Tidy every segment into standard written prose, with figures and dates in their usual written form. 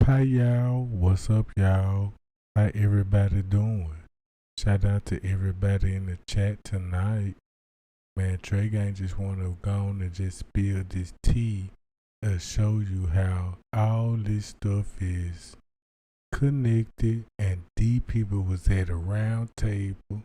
Hi y'all, what's up y'all? How everybody doing? Shout out to everybody in the chat tonight. Man, Trey Gang just wanna go on and just spill this tea and show you how all this stuff is connected and these people was at a round table.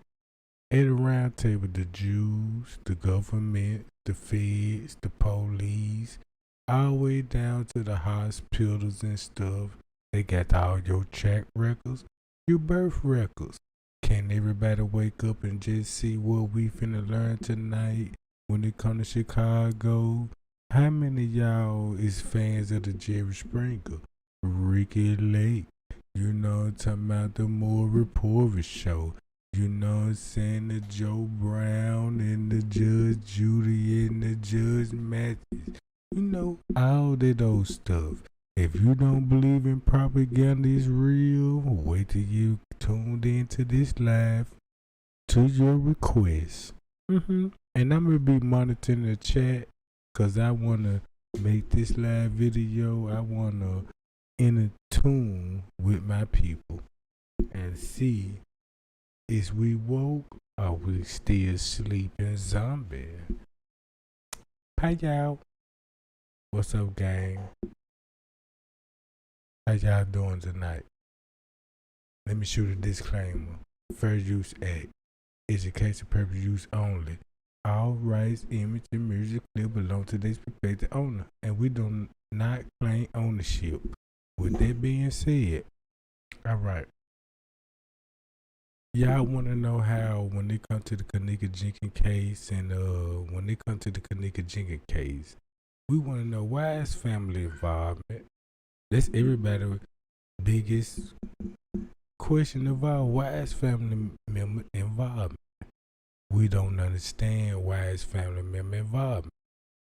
At a round table, the Jews, the government, the feds, the police, all the way down to the hospitals and stuff. They got all your check records, your birth records. Can everybody wake up and just see what we finna learn tonight when it come to Chicago? How many of y'all is fans of the Jerry Springer, Ricky Lake? You know, I'm talking about the Maury Povich show. You know what I'm saying? The Joe Brown and the Judge Judy and the Judge Matthews. You know, all that old stuff. If you don't believe in propaganda is real, wait till you tuned into this live to your request. And I'm going to be monitoring the chat because I want to make this live video. I want to in tune with my people and see is we woke or we still sleeping zombie? Hi y'all. What's up, gang? How y'all doing tonight? Let me shoot a disclaimer. Fair Use Act. Education purpose use only. All rights, image, and music clip belong to this respective owner, and we do not claim ownership. With that being said, alright. Y'all want to know how when it comes to the Kenneka Jenkins case and when it comes to the Kenneka Jenkins case, we want to know why is family involvement? That's everybody's biggest question of all. Why is family member involvement? We don't understand why is family member involvement.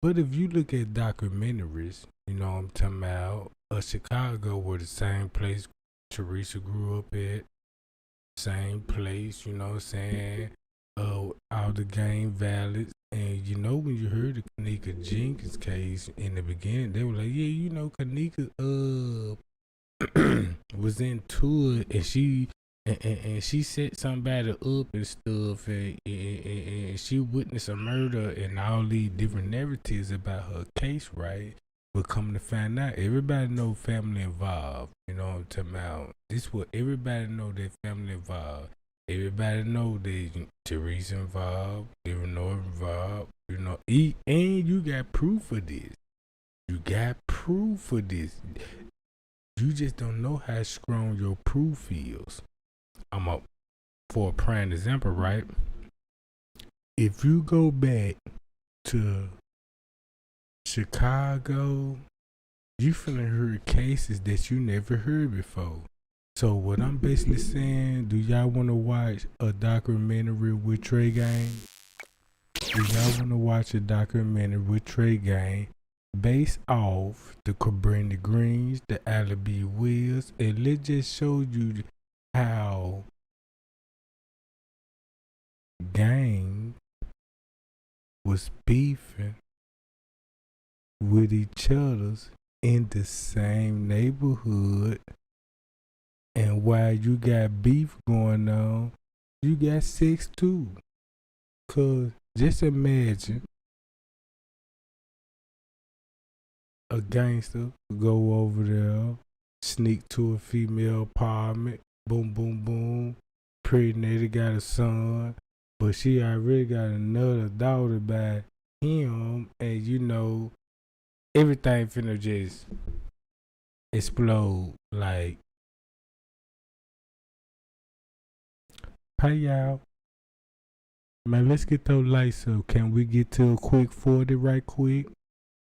But if you look at documentaries, you know what I'm talking about, Chicago were the same place Teresa grew up at. Same place, you know what I'm saying? All the gang valid. And you know when you heard the Kenneka Jenkins case in the beginning, they were like, yeah, you know, Kenneka was into it and she set somebody up and stuff and she witnessed a murder and all these different narratives about her case, right? But come to find out, everybody know family involved. You know what I'm talking about? This what everybody know that family involved. Everybody know that Teresa involved, Eleanor involved. You know, and you got proof of this. You got proof of this. You just don't know how strong your proof is. For a prime example, right? If you go back to Chicago, you finna hear cases that you never heard before. So what I'm basically saying, do y'all want to watch a documentary with Trey Gang? Do y'all want to watch a documentary with Trey Gang based off the Cabrini Greens, the Alibi Wills, and let's just show you how gang was beefing with each other's in the same neighborhood, and while you got beef going on, you got sex too. Cause just imagine a gangster go over there, sneak to a female apartment, boom, boom, boom, pregnant, got a son, but she already got another daughter by him, and you know, everything finna just explode. Like, hi y'all. Man, let's get those lights up. Can we get to a quick 40 right quick?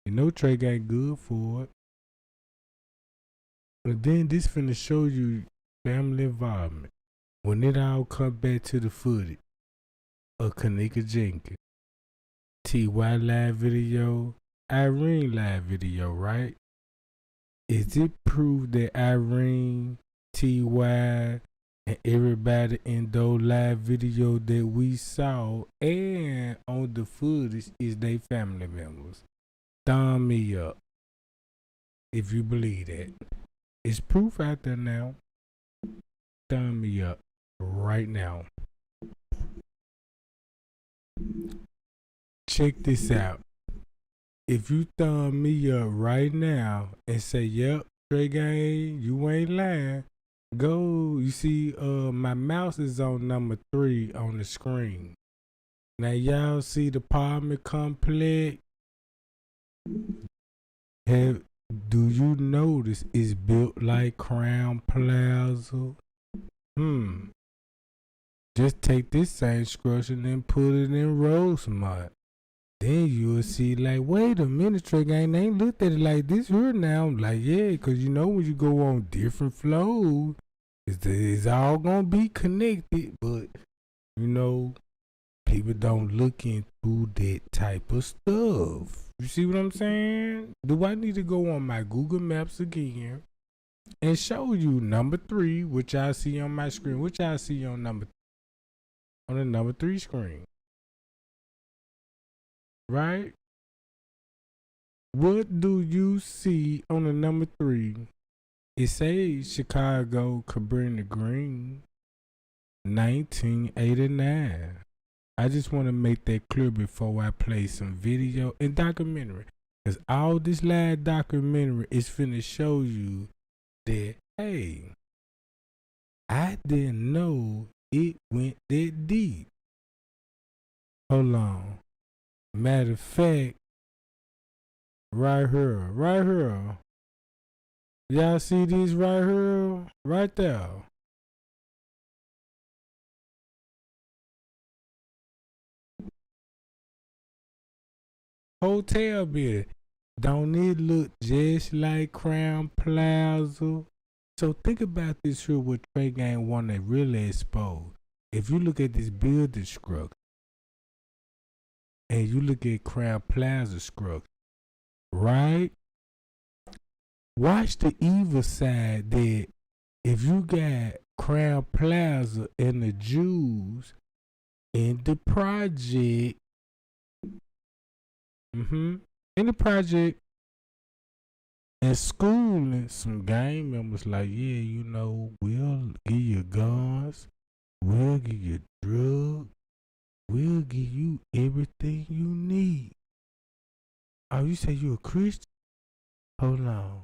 You know Trey got good for it. But then this finna show you family involvement. When it all come back to the footage of Kenneka Jenkins, T.Y. live video, Irene live video, right? Is it proof that Irene, T.Y., and everybody in those live video that we saw and on the footage is they family members? Thumb me up if you believe that. It's proof out there now. Thumb me up right now. Check this out. If you thumb me up right now and say, "Yep, Trey Gang, you ain't lying," go. You see, my mouse is on number 3 on the screen. Now y'all see the apartment complex. Do you notice it's built like Crown Plaza? Just take this same structure and put it in Rosemont. Then you'll see, like, wait a minute, Trey Gang, they ain't looked at it like this here now. I'm like, yeah, because you know when you go on different flows, it's all going to be connected. But, you know, people don't look into that type of stuff. You see what I'm saying? Do I need to go on my Google Maps again and show you number 3, which I see on my screen, which I see on the number 3 screen? Right? What do you see on the number 3? It says Chicago Cabrini Green, 1989. I just want to make that clear before I play some video and documentary. Because all this live documentary is finna show you that, hey, I didn't know it went that deep. Hold on. Matter of fact, right here. Y'all see this right here? Right there. Hotel building. Don't it look just like Crown Plaza? So think about this here what Trey Gang want to really expose. If you look at this building structure and you look at Crown Plaza structure, right? Watch the evil side that if you got Crown Plaza and the Jews in the project, in the project, and schooling some gang members like, yeah, you know, we'll give you guns, we'll give you drugs, we'll give you everything you need. Oh, you say you a Christian? Hold on.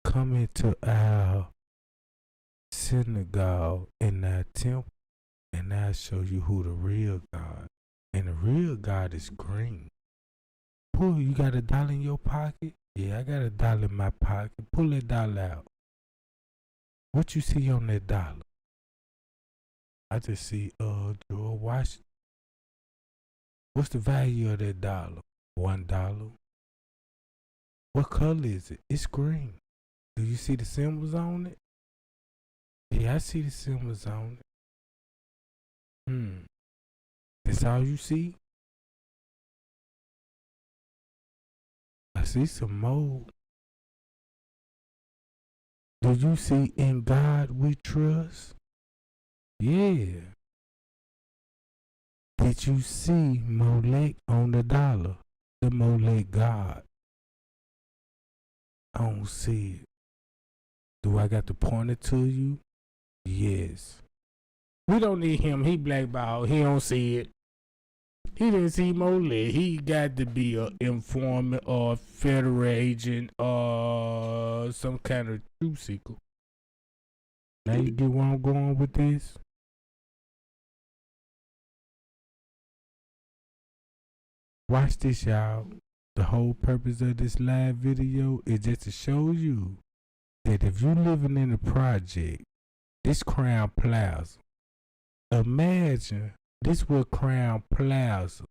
Come into our synagogue in our temple, and I'll show you who the real God. And the real God is green. Pull, you got $1 in your pocket? Yeah, I got $1 in my pocket. Pull that dollar out. What you see on that dollar? I just see George Washington. What's the value of that dollar? $1. What color is it? It's green. Do you see the symbols on it? Yeah, I see the symbols on it. That's all you see? I see some more. Do you see in God we trust? Yeah. Did you see Molech on the dollar? The Molech God. I don't see it. Do I got to point it to you? Yes. We don't need him. He blackballed. He don't see it. He didn't see Molech. He got to be an informant or a federal agent or some kind of truth seeker. Now you get where I'm going with this? Watch this, y'all. The whole purpose of this live video is just to show you that if you living in a project, this Crown Plaza, imagine this was Crown Plaza.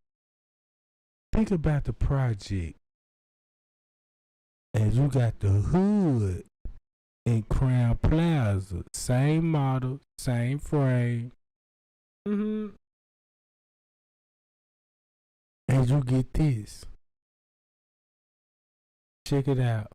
Think about the project. And you got the hood in Crown Plaza. Same model, same frame. And you get this. Check it out.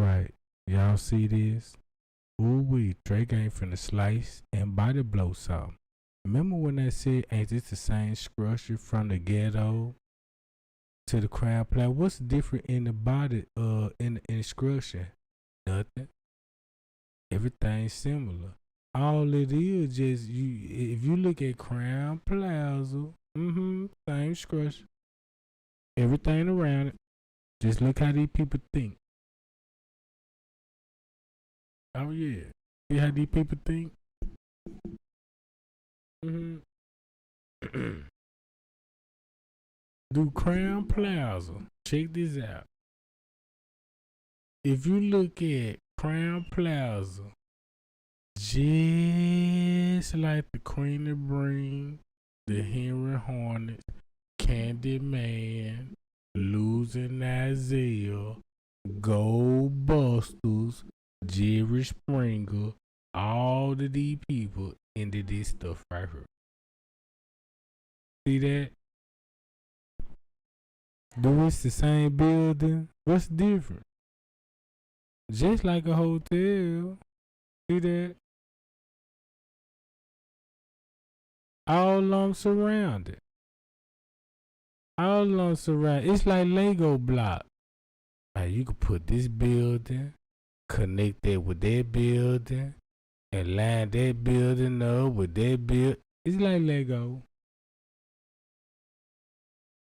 right. Y'all see this? Ooh wee, Trey Gang finna slice and body blow something. Remember when I said, ain't this the same structure from the ghetto to the Crown Plaza? What's different in the body, in the instruction? Nothing. Everything's similar. All it is just if you look at Crown Plaza, same structure. Everything around it. Just look how these people think. Oh yeah. See how these people think? Do Crown Plaza. Check this out. If you look at Crown Plaza, just like the Queen of Bring, the Henry Hornets, Candyman, Losing Isaiah, Gold Busters, Jerry Springer, all of these people into this stuff right here. See that? Do it's the same building? What's different? Just like a hotel. See that? All along surrounded. All along surrounded. It's like Lego block. Like you could put this building, connect that with that building, and line that building up with that build. It's like Lego.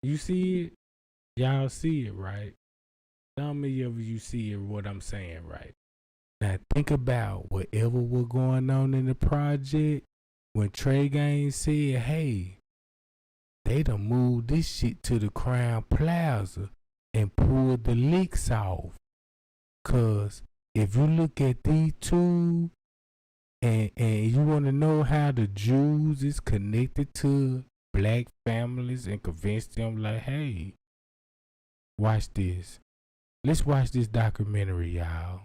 You see it? Y'all see it, right? How many of you see it, what I'm saying, right? Now think about whatever was going on in the project when Trey Gang said, hey, they done moved this shit to the Crown Plaza and pulled the leaks off. Cause if you look at these two and you want to know how the Jews is connected to black families and convince them like, hey, watch this. Let's watch this documentary, y'all.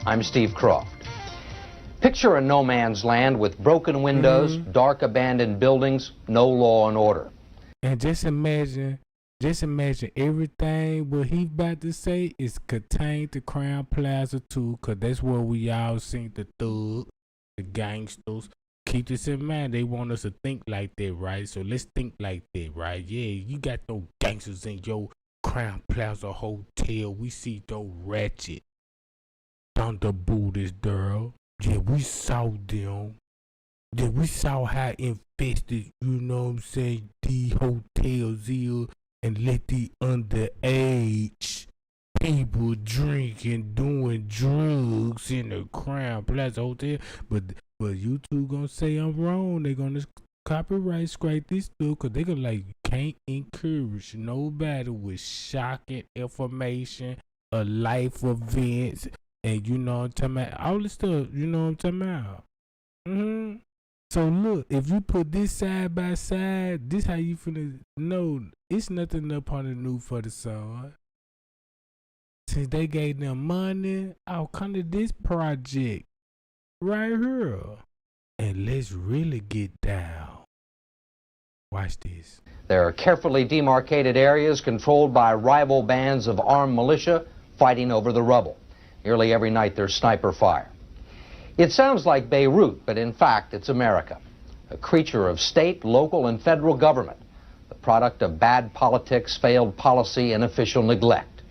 I'm Steve Croft. Picture a no man's land with broken windows, dark abandoned buildings, no law and order. And just imagine everything what he about to say is contained to Crown Plaza too, cause that's where we all seen the thugs, the gangsters. Keep this in mind, they want us to think like that, right? So let's think like that, right? Yeah, you got those gangsters in your Crown Plaza hotel. We see those ratchet Thunder Buddhist girl. Yeah, we saw them. Yeah, we saw how infested, you know what I'm saying, the hotels is, and let the underage people drinking, doing drugs in the Crown Plaza Hotel. But you two gonna say I'm wrong. They gonna copyright strike this stuff, cause they gonna like, you can't encourage nobody with shocking information or life events. And you know what I'm talking about, all this stuff, you know what I'm talking about. So look, if you put this side by side, this how you finna know it's nothing up on the new for the sun. Since they gave them money, I'll come to this project right here. And let's really get down. Watch this. There are carefully demarcated areas controlled by rival bands of armed militia fighting over the rubble. Nearly every night there's sniper fire. It sounds like Beirut, but in fact it's America, a creature of state, local, and federal government, the product of bad politics, failed policy, and official neglect.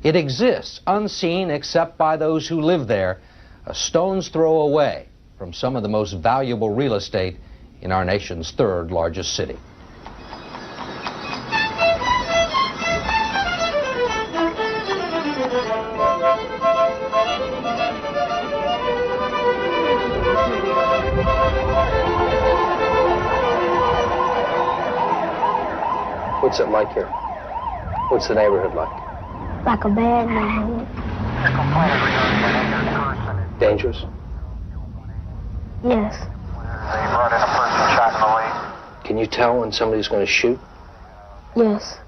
It exists unseen except by those who live there, a stone's throw away from some of the most valuable real estate in our nation's third largest city. What's it like here? What's the neighborhood like? Like a bad neighborhood. Dangerous? Yes. They brought in a person shot in the leg. Can you tell when somebody's going to shoot? Yes.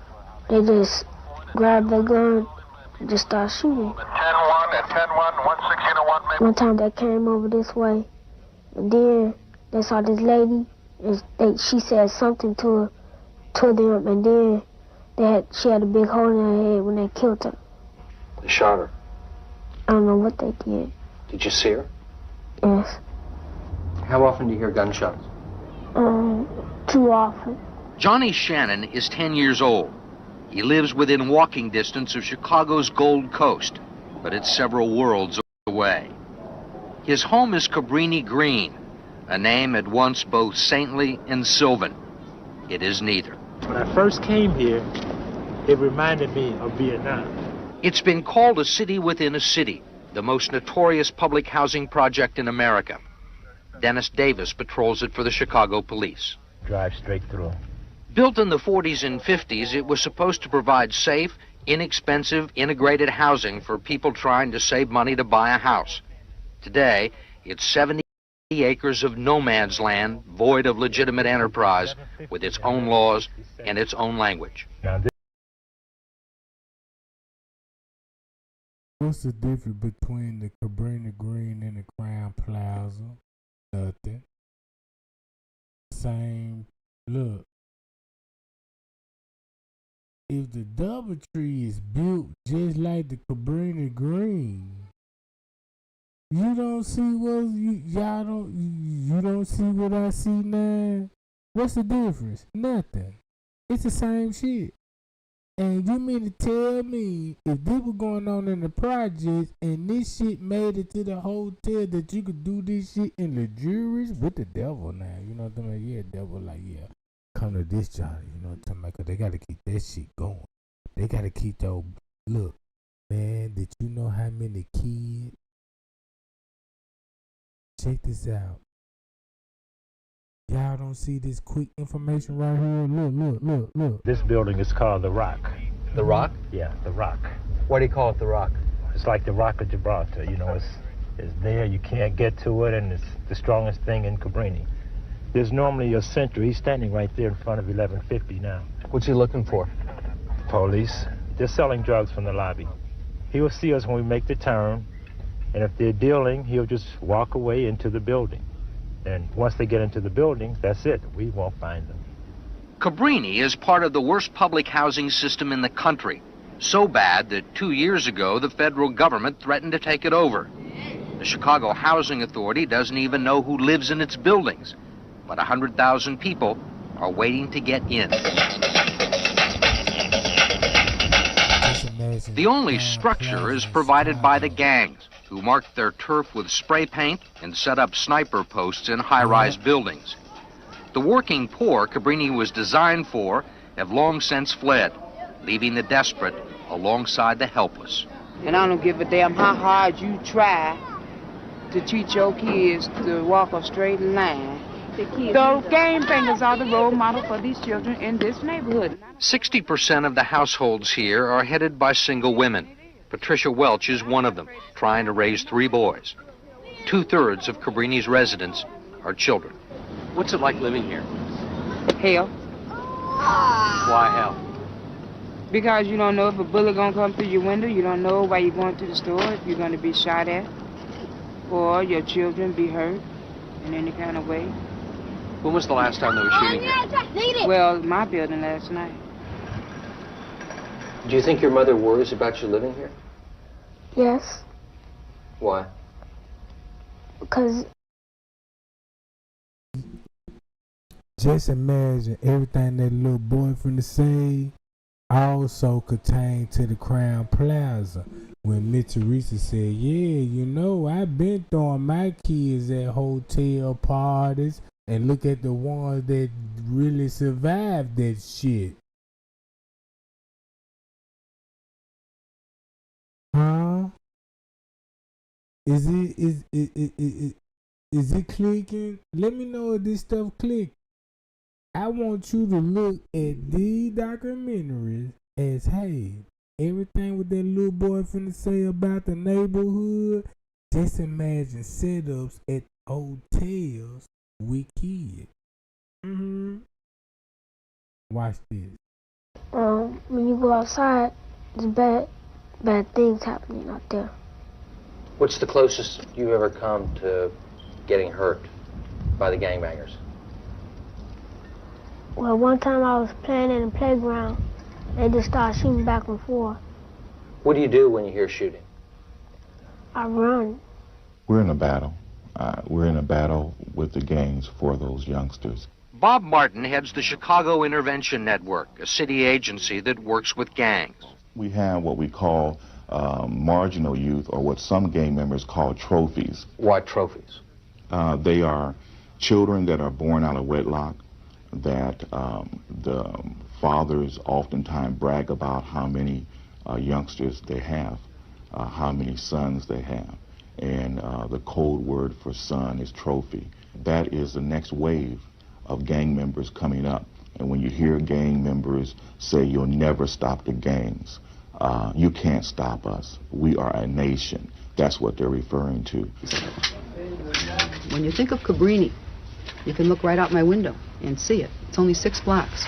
They just grab their gun and just start shooting. 10-1 and 10-1, 116-1 maybe. One time they came over this way, and then they saw this lady, She said something to them, and then she had a big hole in her head when they killed her. They shot her. I don't know what they did. Did you see her? Yes. How often do you hear gunshots? Too often. Johnny Shannon is 10 years old. He lives within walking distance of Chicago's Gold Coast, but it's several worlds away. His home is Cabrini Green, a name at once both saintly and sylvan. It is neither. When I first came here, it reminded me of Vietnam. It's been called a city within a city, the most notorious public housing project in America. Dennis Davis patrols it for the Chicago police. Drive straight through. Built in the 40s and 50s, it was supposed to provide safe, inexpensive, integrated housing for people trying to save money to buy a house. Today, it's 70 acres of no man's land, void of legitimate enterprise, with its own laws and its own language. What's the difference between the Cabrini Green and the Crown Plaza? Nothing. Same look. If the DoubleTree is built just like the Cabrini Green, you don't see what you don't see what I see now. What's the difference? Nothing. It's the same shit. And you mean to tell me if this was going on in the projects and this shit made it to the hotel that you could do this shit in the juries with the devil now? You know what I'm saying? Yeah, devil like, yeah, come to this job. You know what I'm saying? Because they got to keep that shit going. They got to keep those. Look, man, did you know how many kids? Check this out. Y'all don't see this quick information right here? Look. This building is called The Rock. The Rock? Yeah, The Rock. Why do you call it The Rock? It's like the Rock of Gibraltar. You know, it's there, you can't get to it, and it's the strongest thing in Cabrini. There's normally a sentry. He's standing right there in front of 1150 now. What's he looking for? Police. They're selling drugs from the lobby. He will see us when we make the turn, and if they're dealing, he'll just walk away into the building. And once they get into the building, that's it. We won't find them. Cabrini is part of the worst public housing system in the country. So bad that 2 years ago, the federal government threatened to take it over. The Chicago Housing Authority doesn't even know who lives in its buildings, but 100,000 people are waiting to get in. The only structure is provided by the gangs, who marked their turf with spray paint and set up sniper posts in high-rise buildings. The working poor Cabrini was designed for have long since fled, leaving the desperate alongside the helpless. And I don't give a damn how hard you try to teach your kids to walk a straight line. Those game bangers are the role model for these children in this neighborhood. 60% of the households here are headed by single women. Patricia Welch is one of them, trying to raise 3 boys. 2/3 of Cabrini's residents are children. What's it like living here? Hell, Why hell? because you don't know if a bullet gonna come through your window, you don't know why you're going to the store, if you're gonna be shot at, or your children be hurt in any kind of way. When was the last time they were shooting here? Well, my building last night. Do you think your mother worries about you living here? Yes, Why? because Just imagine everything that little boy finna say also contained to the Crown Plaza. When Miss Teresa said, yeah, you know, I've been throwing my kids at hotel parties and look at the ones that really survived that shit. Huh? Is it clicking? Let me know if this stuff click. I want you to look at these documentaries as, hey, everything with that little boy finna say about the neighborhood, just imagine setups at hotels with kids. Watch this. when you go outside, there's bad things happening out there. What's the closest you've ever come to getting hurt by the gangbangers? Well, one time I was playing in the playground. They just started shooting back and forth. What do you do when you hear shooting? I run. We're in a battle. We're in a battle with the gangs for those youngsters. Bob Martin heads the Chicago Intervention Network, a city agency that works with gangs. We have what we call marginal youth, or what some gang members call trophies. What trophies? They are children that are born out of wedlock, that the fathers oftentimes brag about how many youngsters they have, how many sons they have. And the code word for son is trophy. That is the next wave of gang members coming up. And when you hear gang members say, "You'll never stop the gangs," you can't stop us. We are a nation. That's what they're referring to. When you think of Cabrini, you can look right out my window and see it. It's only 6 blocks,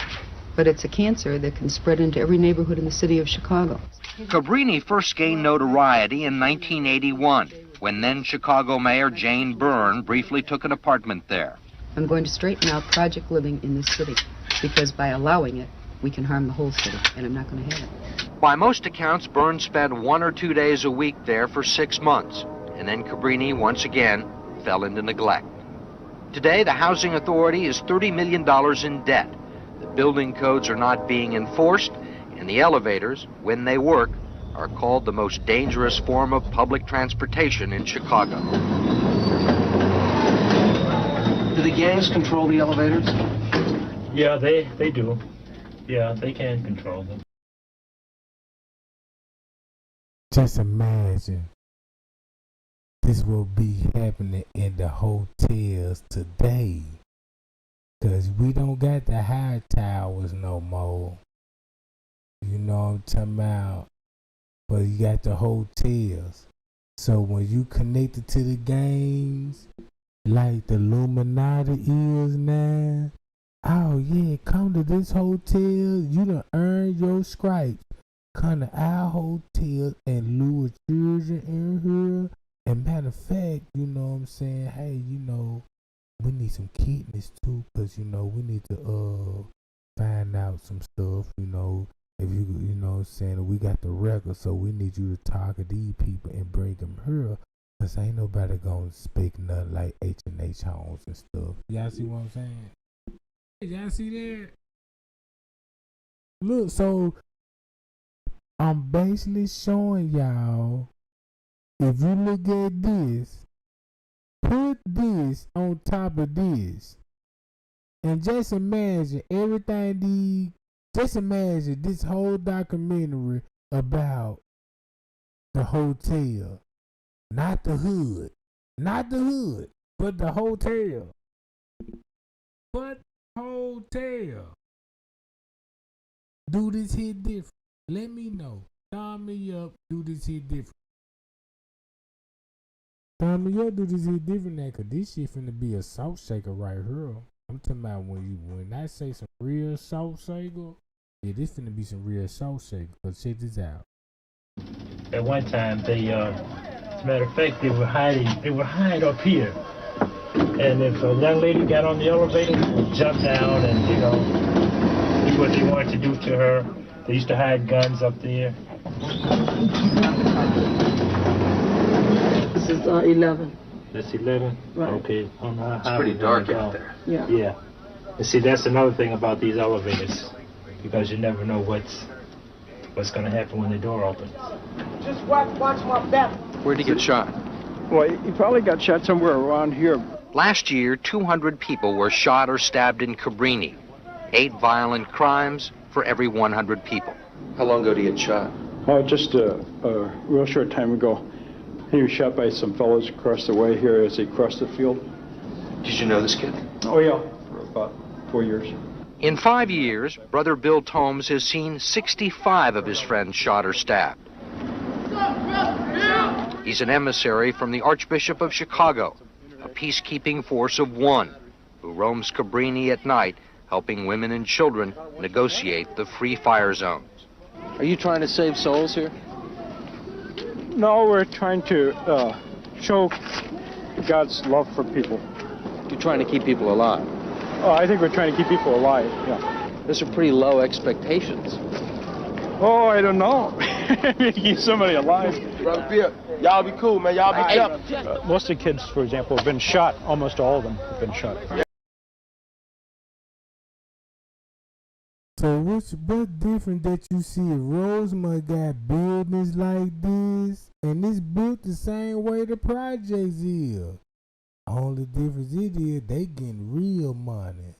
but it's a cancer that can spread into every neighborhood in the city of Chicago. Cabrini first gained notoriety in 1981, when then Chicago Mayor Jane Byrne briefly took an apartment there. I'm going to straighten out project living in this city, because by allowing it, we can harm the whole city, and I'm not going to have it. By most accounts, Byrne spent 1 or 2 days a week there for 6 months, and then Cabrini once again fell into neglect. Today, the Housing Authority is $30 million in debt. The building codes are not being enforced, and the elevators, when they work, are called the most dangerous form of public transportation in Chicago. Do the gangs control the elevators? Yeah, they do. Yeah, they can control them. Just imagine this will be happening in the hotels today. Because we don't got the high towers no more. You know what I'm talking about? But you got the hotels. So when you connected to the gangs, like the Illuminati is now, oh yeah, come to this hotel. You done earned your stripes. Come to our hotel and lure children in here. And matter of fact, you know what I'm saying? Hey, you know, we need some kidneys too, because, you know, we need to find out some stuff, you know. If you know what I'm saying, we got the record, so we need you to target these people and bring them here, because ain't nobody gonna speak nothing like H&H Homes and stuff. Y'all see what I'm saying? Y'all see that? Look, so I'm basically showing y'all, if you look at this, put this on top of this, and just imagine everything just imagine this whole documentary about the hotel. Not the hood. Not the hood, but the hotel. But hotel. Do this hit different. Let me know. Sign me up. Do this hit different. Sign me up. Do this hit different now, because this shit finna be a salt shaker right here. I'm talking about when I say some real salt shaker. Yeah, this finna be some real salt shaker. But check this out. At one time, they, as a matter of fact, they would hide up here. And if a young lady got on the elevator, they would jump down and, you know, do what they wanted to do to her. They used to hide guns up there. This is 11. That's 11? Right. Okay. It's pretty dark out there. Yeah. Yeah. And see, that's another thing about these elevators, because you never know what's going to happen when the door opens. Just watch my back. Where'd he get shot? Well, he probably got shot somewhere around here. Last year, 200 people were shot or stabbed in Cabrini. 8 violent crimes for every 100 people. How long ago did he get shot? Oh, just a real short time ago. He was shot by some fellows across the way here as he crossed the field. Did you know this kid? Oh, yeah, for about 4 years. In 5 years, Brother Bill Tomes has seen 65 of his friends shot or stabbed. He's an emissary from the Archbishop of Chicago, a peacekeeping force of 1 who roams Cabrini at night, helping women and children negotiate the free fire zones. Are you trying to save souls here? No, we're trying to show God's love for people. You're trying to keep people alive. Oh, I think we're trying to keep people alive, yeah. Those are pretty low expectations. Oh, I don't know. Keep somebody alive. Brother Bill, y'all be cool, man. Y'all be careful. Most of the kids, for example, have been shot. Almost all of them have been shot. So what's different that you see if Rosemont got buildings like this and it's built the same way the projects is? Only difference it is they getting real money.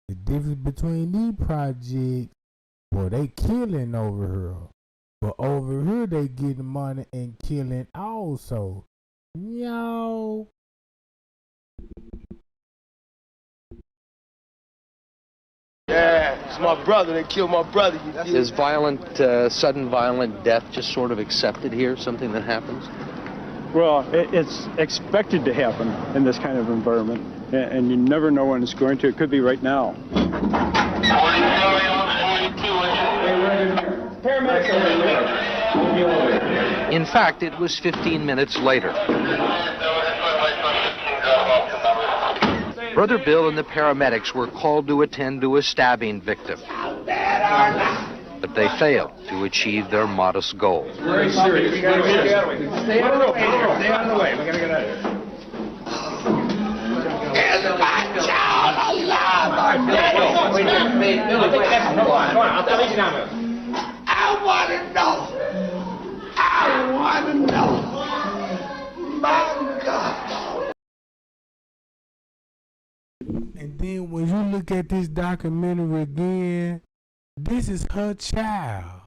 The difference between these projects, boy, they killing over here. But over here they getting money and killing also. Yo. Yeah, it's my brother. They killed my brother. Is sudden violent death just sort of accepted here, something that happens? Well, it's expected to happen in this kind of environment, and you never know when it's going to. It could be right now. In fact, it was 15 minutes later. Brother Bill and the paramedics were called to attend to a stabbing victim. But they failed to achieve their modest goal. Very serious. We gotta get out of the way. Stay out of the way. Stay out of the way. We gotta get out of here. Is my child alive? Wait, Billy, wait. Come on. I'll tell you now. I want to know. My God. And then when you look at this documentary again, this is her child.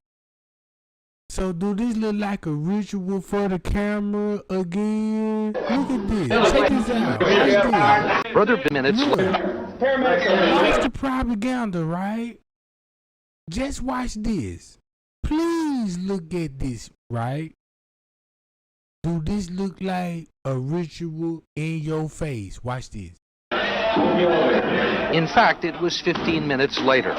So do this look like a ritual for the camera again? Look at this. Check this out. Watch this. Brother, minutes later. Watch the propaganda, right? Just watch this. Please look at this, right? Do this look like a ritual in your face? Watch this. In fact, it was 15 minutes later.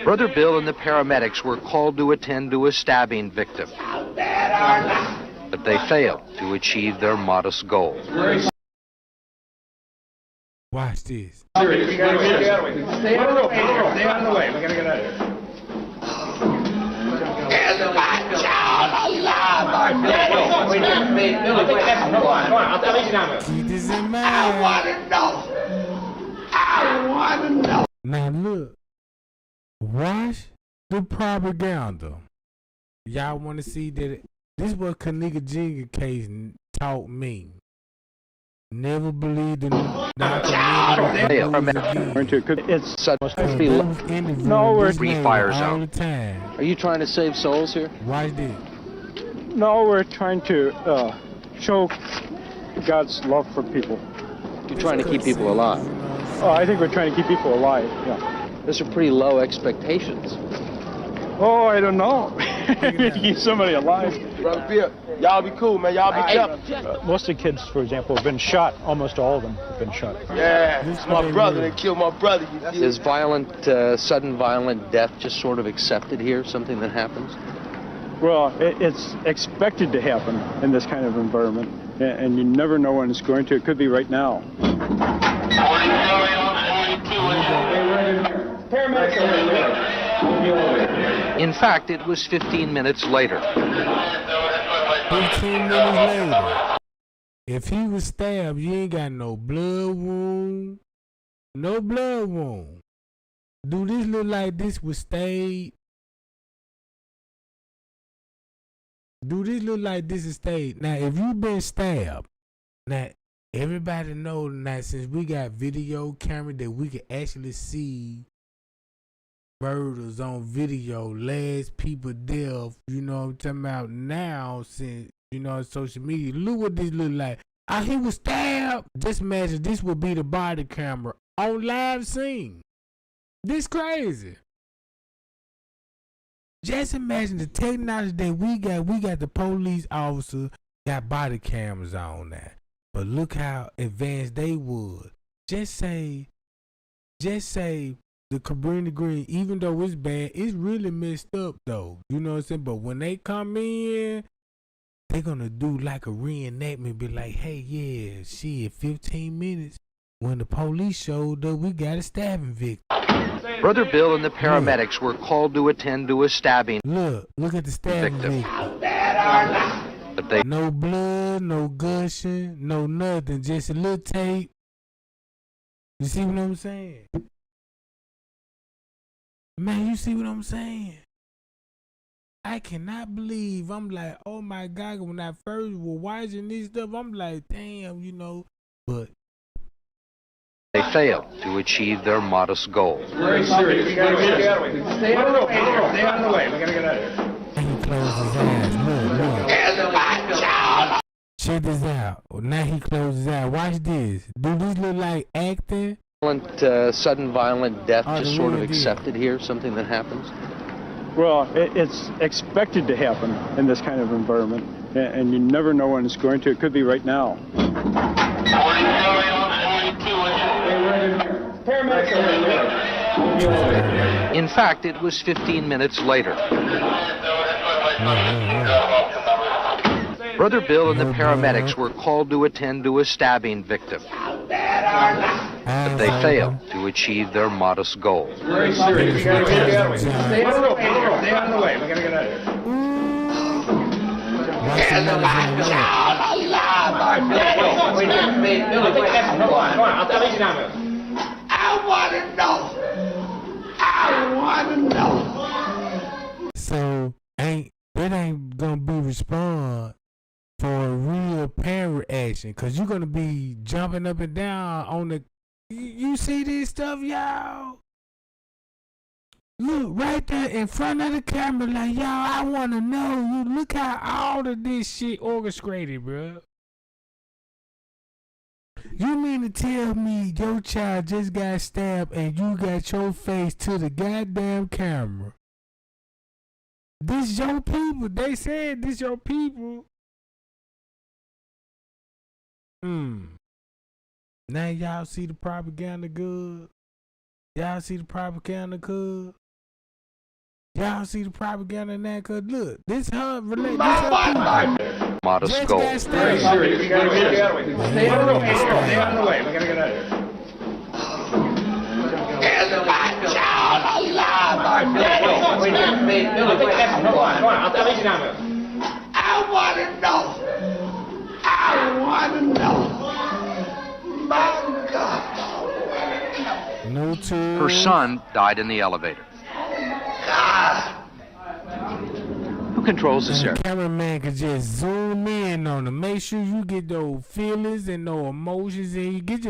Brother Bill and the paramedics were called to attend to a stabbing victim. But they failed to achieve their modest goal. Watch this. We gotta get out of the way. Stay out of the way. Stay out of the way. We gotta get out of here. Is my child alive? Wait, Billy, wait. Come on. I'll tell you now. Keep this in mind. I want to know. Now look. Watch the propaganda. Y'all want to see that? This is what Kaniga Jinga case taught me. Never believe the It's free fire zone. Are you trying to save souls here? Why this? No, we're trying to show God's love for people. You're trying to keep people alive. Oh, I think we're trying to keep people alive, yeah. Those are pretty low expectations. Oh, I don't know. Keep somebody alive. Brother Bill, y'all be cool, man. Y'all be careful. Most of the kids, for example, have been shot. Almost all of them have been shot. Yeah, it's my brother. They killed my brother. Is sudden violent death just sort of accepted here, something that happens? Well, it's expected to happen in this kind of environment, and you never know when it's going to. It could be right now. In fact, it was 15 minutes later. 15 minutes later. If he was stabbed, you ain't got no blood wound. No blood wound. Do this look like this was staged? Do this look like this is staged? Now, if you been stabbed, now everybody know now since we got video camera that we can actually see murders on video, last people death, you know what I'm talking about now since, you know, social media. Look what this look like. He was stabbed. Just imagine this would be the body camera on live scene. This crazy. Just imagine the technology that we got. We got the police officer got body cameras on that. But look how advanced they would. Just say the Cabrini Green, even though it's bad, it's really messed up though. You know what I'm saying? But when they come in, they're gonna do like a reenactment, be like, hey, yeah, shit, 15 minutes when the police showed up, we got a stabbing victim. Brother Bill and the paramedics were called to attend to a stabbing Look at the stabbing victim. But they no blood, no gushing, no nothing, just a little tape. You see what I'm saying? Man, you see what I'm saying? I cannot believe. I'm like, oh my God, when I first was watching this stuff, I'm like, damn, you know, but they failed to achieve their modest goal. Very serious. We gotta get out of the way. Stay on the rope. Stay on the way. We gotta get out of here. And he closed his eyes. Look. Check this out. Now he closed his eyes. Watch this. Do this look like acting? Sudden violent death just sort of accepted here, something that happens? Well, it's expected to happen in this kind of environment, and you never know when it's going to. It could be right now. In fact, it was 15 minutes later. Brother Bill and the paramedics were called to attend to a stabbing victim. But they failed to achieve their modest goal. Very serious. We gotta get out of the way. Stay on the rope. Stay on the way. We gotta get out of here. I want to know. So that ain't gonna be response for a real parent action, cause you're gonna be jumping up and down on the. You see this stuff, y'all? Look right there in front of the camera, like, y'all, I wanna know. You look how all of this shit orchestrated, bro. You mean to tell me your child just got stabbed and you got your face to the goddamn camera? This your people. They said this your people. Now y'all see the propaganda good? Y'all see the propaganda good? Y'all see the propaganda now? Cause look, this her modest goal. Very serious. We gotta get out of the way. Stay on the rope. Stay on the way. We gotta get out of here. Is my child alive? I want to know. I want to know. My God. No tears. Her son died in the elevator. Who controls this area? The cameraman could just zoom in on them. Make sure you get those feelings and those emotions in you. Get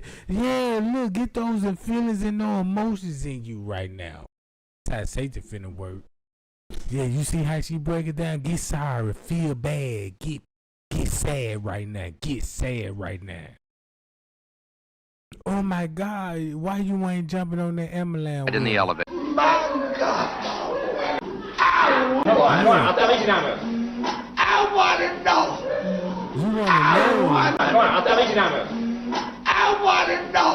those feelings and those emotions in you right now. That's how Satan finna work. Yeah, you see how she break it down? Get sorry, feel bad, get sad right now. Get sad right now. Oh my God, why you ain't jumping on that ambulance? In the elevator. My God. I want to know. You want to know? I want to know.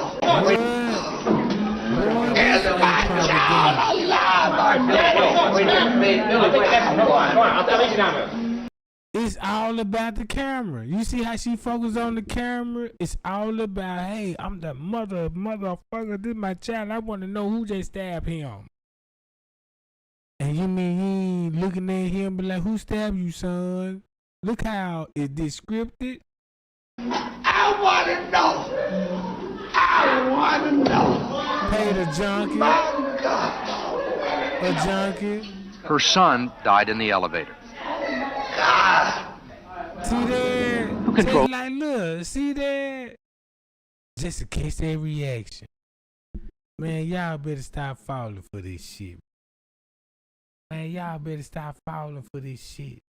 Is my child alive? It's all about the camera. You see how she focused on the camera? It's all about, hey, I'm the motherfucker. This is my child. I want to know who just stabbed him. And you mean he ain't looking at him, but like, who stabbed you, son? Look how it's descripted. I want to know. I want to know. Paid a junkie. My God. A junkie. Her son died in the elevator. God. See that? Who controls? Like, look, see that? Just to catch that reaction. Man, y'all better stop falling for this shit. Man, y'all better stop falling for this shit.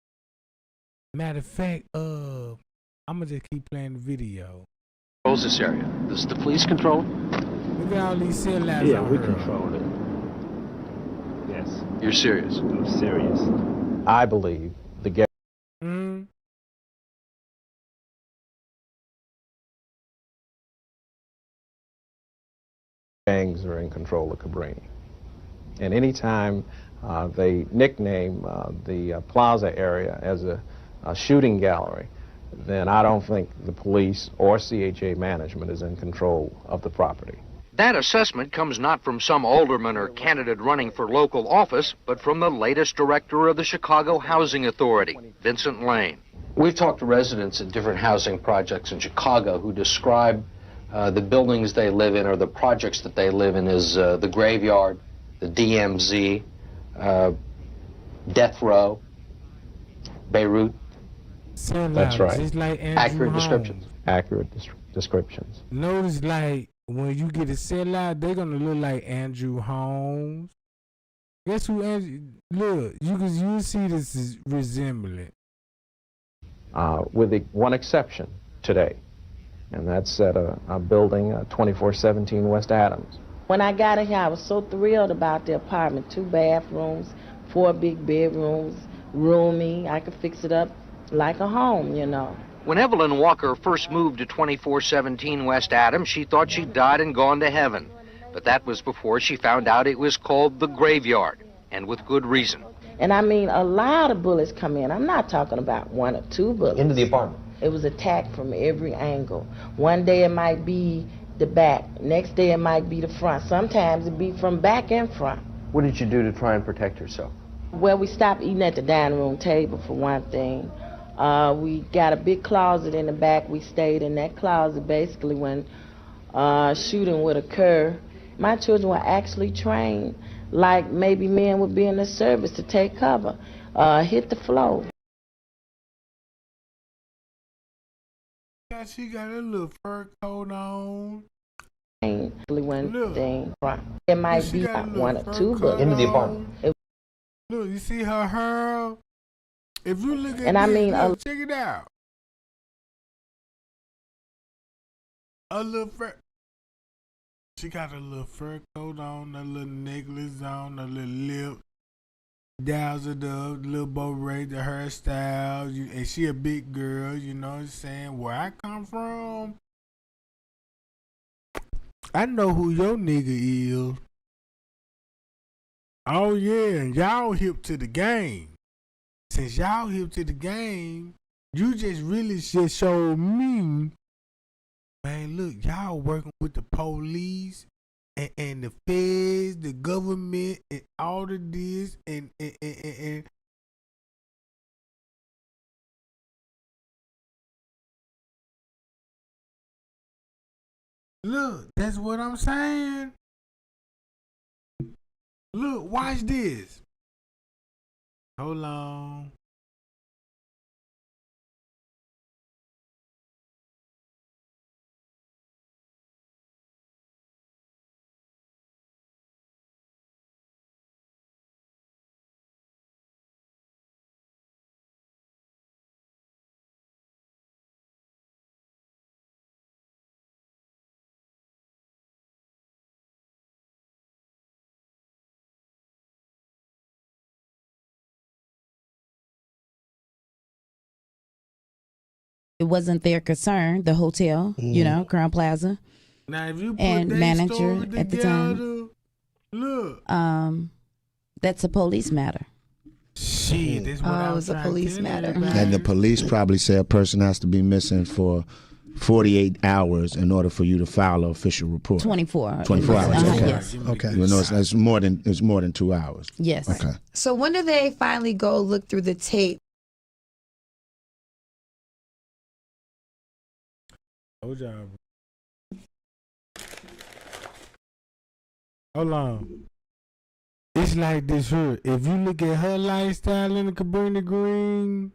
Matter of fact, I'ma just keep playing the video. Controls this area. Does the police control? Look at all these sellouts. Yeah, we control it. Yes. You're serious? I'm serious. I believe the gangs are in control of Cabrini. And anytime they nickname the plaza area as a a shooting gallery, then I don't think the police or CHA management is in control of the property. That assessment comes not from some alderman or candidate running for local office, but from the latest director of the Chicago Housing Authority, Vincent Lane. We've talked to residents at different housing projects in Chicago who describe the buildings they live in or the projects that they live in as the graveyard, the DMZ, death row, Beirut. That's right. Just like Accurate descriptions. Accurate descriptions. Notice, like, when you get a sellout, they're going to look like Andrew Holmes. Guess who Andrew... Look, you see this is resembling. With the one exception today, and that's at a building, 2417 West Adams. When I got in here, I was so thrilled about the apartment. 2 bathrooms, 4 big bedrooms, roomy. I could fix it up like a home, you know. When Evelyn Walker first moved to 2417 West Adams, she thought she'd died and gone to heaven. But that was before she found out it was called the graveyard, and with good reason. And I mean, a lot of bullets come in. I'm not talking about 1 or 2 bullets. Into the apartment. It was attacked from every angle. One day it might be the back. Next day it might be the front. Sometimes it'd be from back and front. What did you do to try and protect yourself? Well, we stopped eating at the dining room table, for one thing. We got a big closet in the back. We stayed in that closet basically when shooting would occur. My children were actually trained like maybe men would be in the service to take cover, hit the floor. She got a little fur coat on. Look. It might be 1 or 2 bullets. Into the apartment. Look, you see her hair? If you look at and this, I mean, look, check it out. A little fur. She got a little fur coat on, a little necklace on, a little lip dazzled up, little bow braid, the hairstyle, and she a big girl, you know what I'm saying? Where I come from, I know who your nigga is. Oh yeah, and y'all hip to the game. Since y'all hip to the game, you just really just showed me, man, look, y'all working with the police and the feds, the government, and all of this, and look, that's what I'm saying. Look, watch this. Hold on. It wasn't their concern, the hotel, you know, Crown Plaza. Now, if you put and that manager story at the time. Look. That's a police matter. Shit, that's what I was a police matter. And the police probably say a person has to be missing for 48 hours in order for you to file an official report. 24. 24 hours. Okay. Yes. Okay. You know, it's more than 2 hours. Yes. Okay. So when do they finally go look through the tape? Hold on. Hold on. It's like this here. If you look at her lifestyle in the Cabrini Green,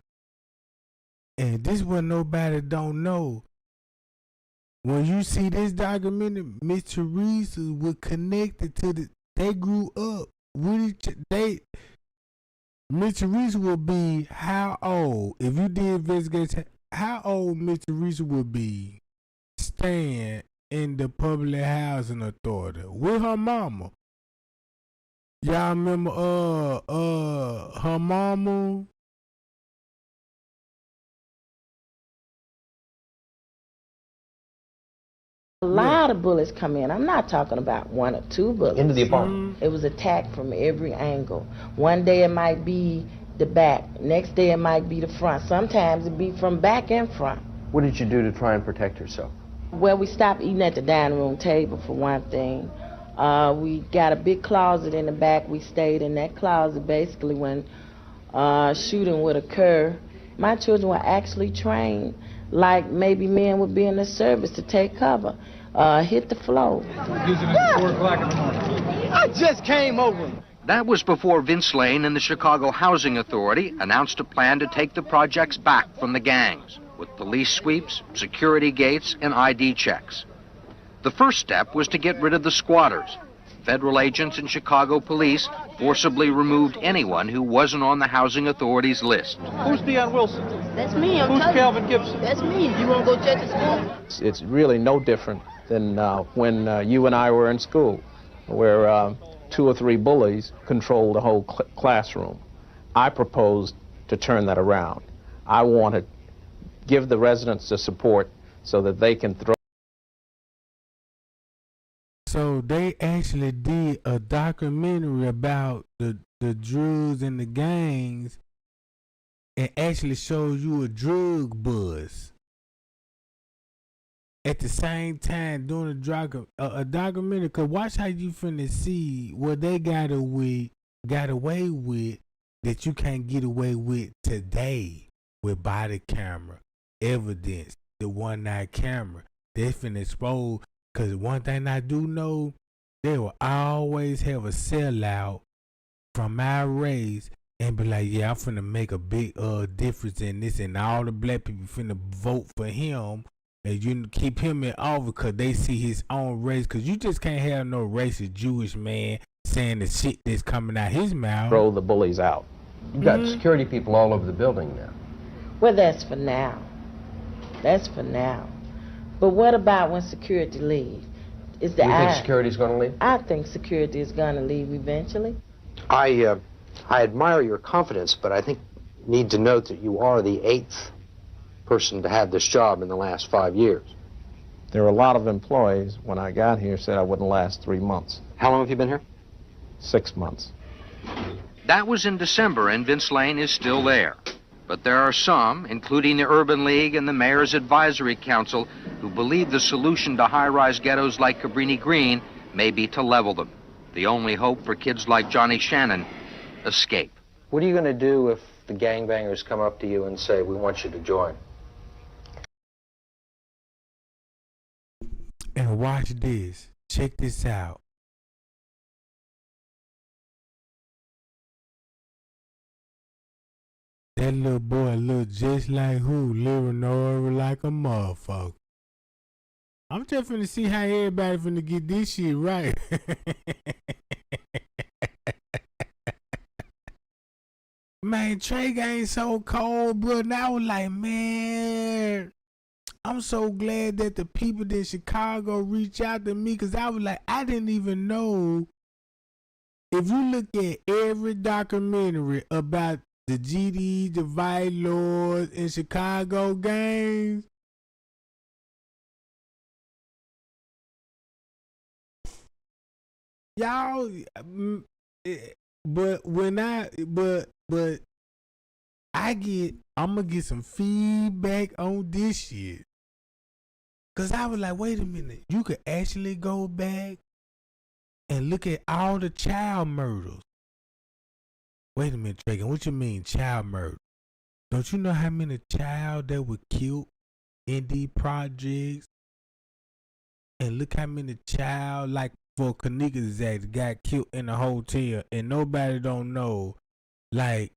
and this what nobody don't know. When you see this documentary, Miss Teresa was connected to they grew up with each Miss Teresa would be how old? If you did investigation, how old Miss Teresa would be staying in the public housing authority with her mama? Y'all remember her mama? A lot of bullets come in. I'm not talking about 1 or 2 bullets. Into the apartment. It was attacked from every angle. One day it might be the back. Next day it might be the front. Sometimes it be from back and front. What did you do to try and protect yourself? Well, we stopped eating at the dining room table for one thing. We got a big closet in the back. We stayed in that closet basically when shooting would occur. My children were actually trained like maybe men would be in the service to take cover, hit the floor. Using it at 4 o'clock in the morning. I just came over. That was before Vince Lane and the Chicago Housing Authority announced a plan to take the projects back from the gangs, with police sweeps, security gates, and ID checks. The first step was to get rid of the squatters. Federal agents and Chicago police forcibly removed anyone who wasn't on the Housing Authority's list. Who's Deion Wilson? That's me. Who's Calvin Gibson? That's me. You want to go check the school? It's really no different than when you and I were in school, where 2 or 3 bullies controlled the whole classroom. I proposed to turn that around. I want to give the residents the support so that they can throw. So they actually did a documentary about the drugs and the gangs and actually shows you a drug buzz. At the same time doing a documentary, cause watch how you finna see what they got away with that you can't get away with today with body camera evidence, the one-night camera. They finna expose. Cause one thing I do know, they will always have a sellout from our race and be like, yeah, I'm finna make a big difference in this, and all the black people finna vote for him. And you keep him in office because they see his own race. Because you just can't have no racist Jewish man saying the shit that's coming out his mouth. Throw the bullies out. You've got security people all over the building now. Well, that's for now. That's for now. But what about when security leaves? Do you think security's going to leave? I think security is going to leave eventually. I admire your confidence, but I think you need to note that you are the 8th person to have this job in the last 5 years. There were a lot of employees when I got here said I wouldn't last 3 months. How long have you been here? 6 months. That was in December, and Vince Lane is still there. But there are some, including the Urban League and the Mayor's Advisory Council, who believe the solution to high-rise ghettos like Cabrini Green may be to level them. The only hope for kids like Johnny Shannon, escape. What are you going to do if the gangbangers come up to you and say, we want you to join? And watch this. Check this out. That little boy look just like who? Living over like a motherfucker. I'm just finna see how everybody finna get this shit right. Man, Trey ain't so cold, bro. And I was like, man, I'm so glad that the people in Chicago reached out to me, because I was like, I didn't even know. If you look at every documentary about the GD, the Vice Lords, and Chicago gangs, y'all, but I'm gonna get some feedback on this shit. Cause I was like, wait a minute, you could actually go back and look at all the child murders. Wait a minute, Tragan, what you mean child murder? Don't you know how many child that were killed in these projects? And look how many child, like for Kanika that got killed in a hotel, and nobody don't know. Like,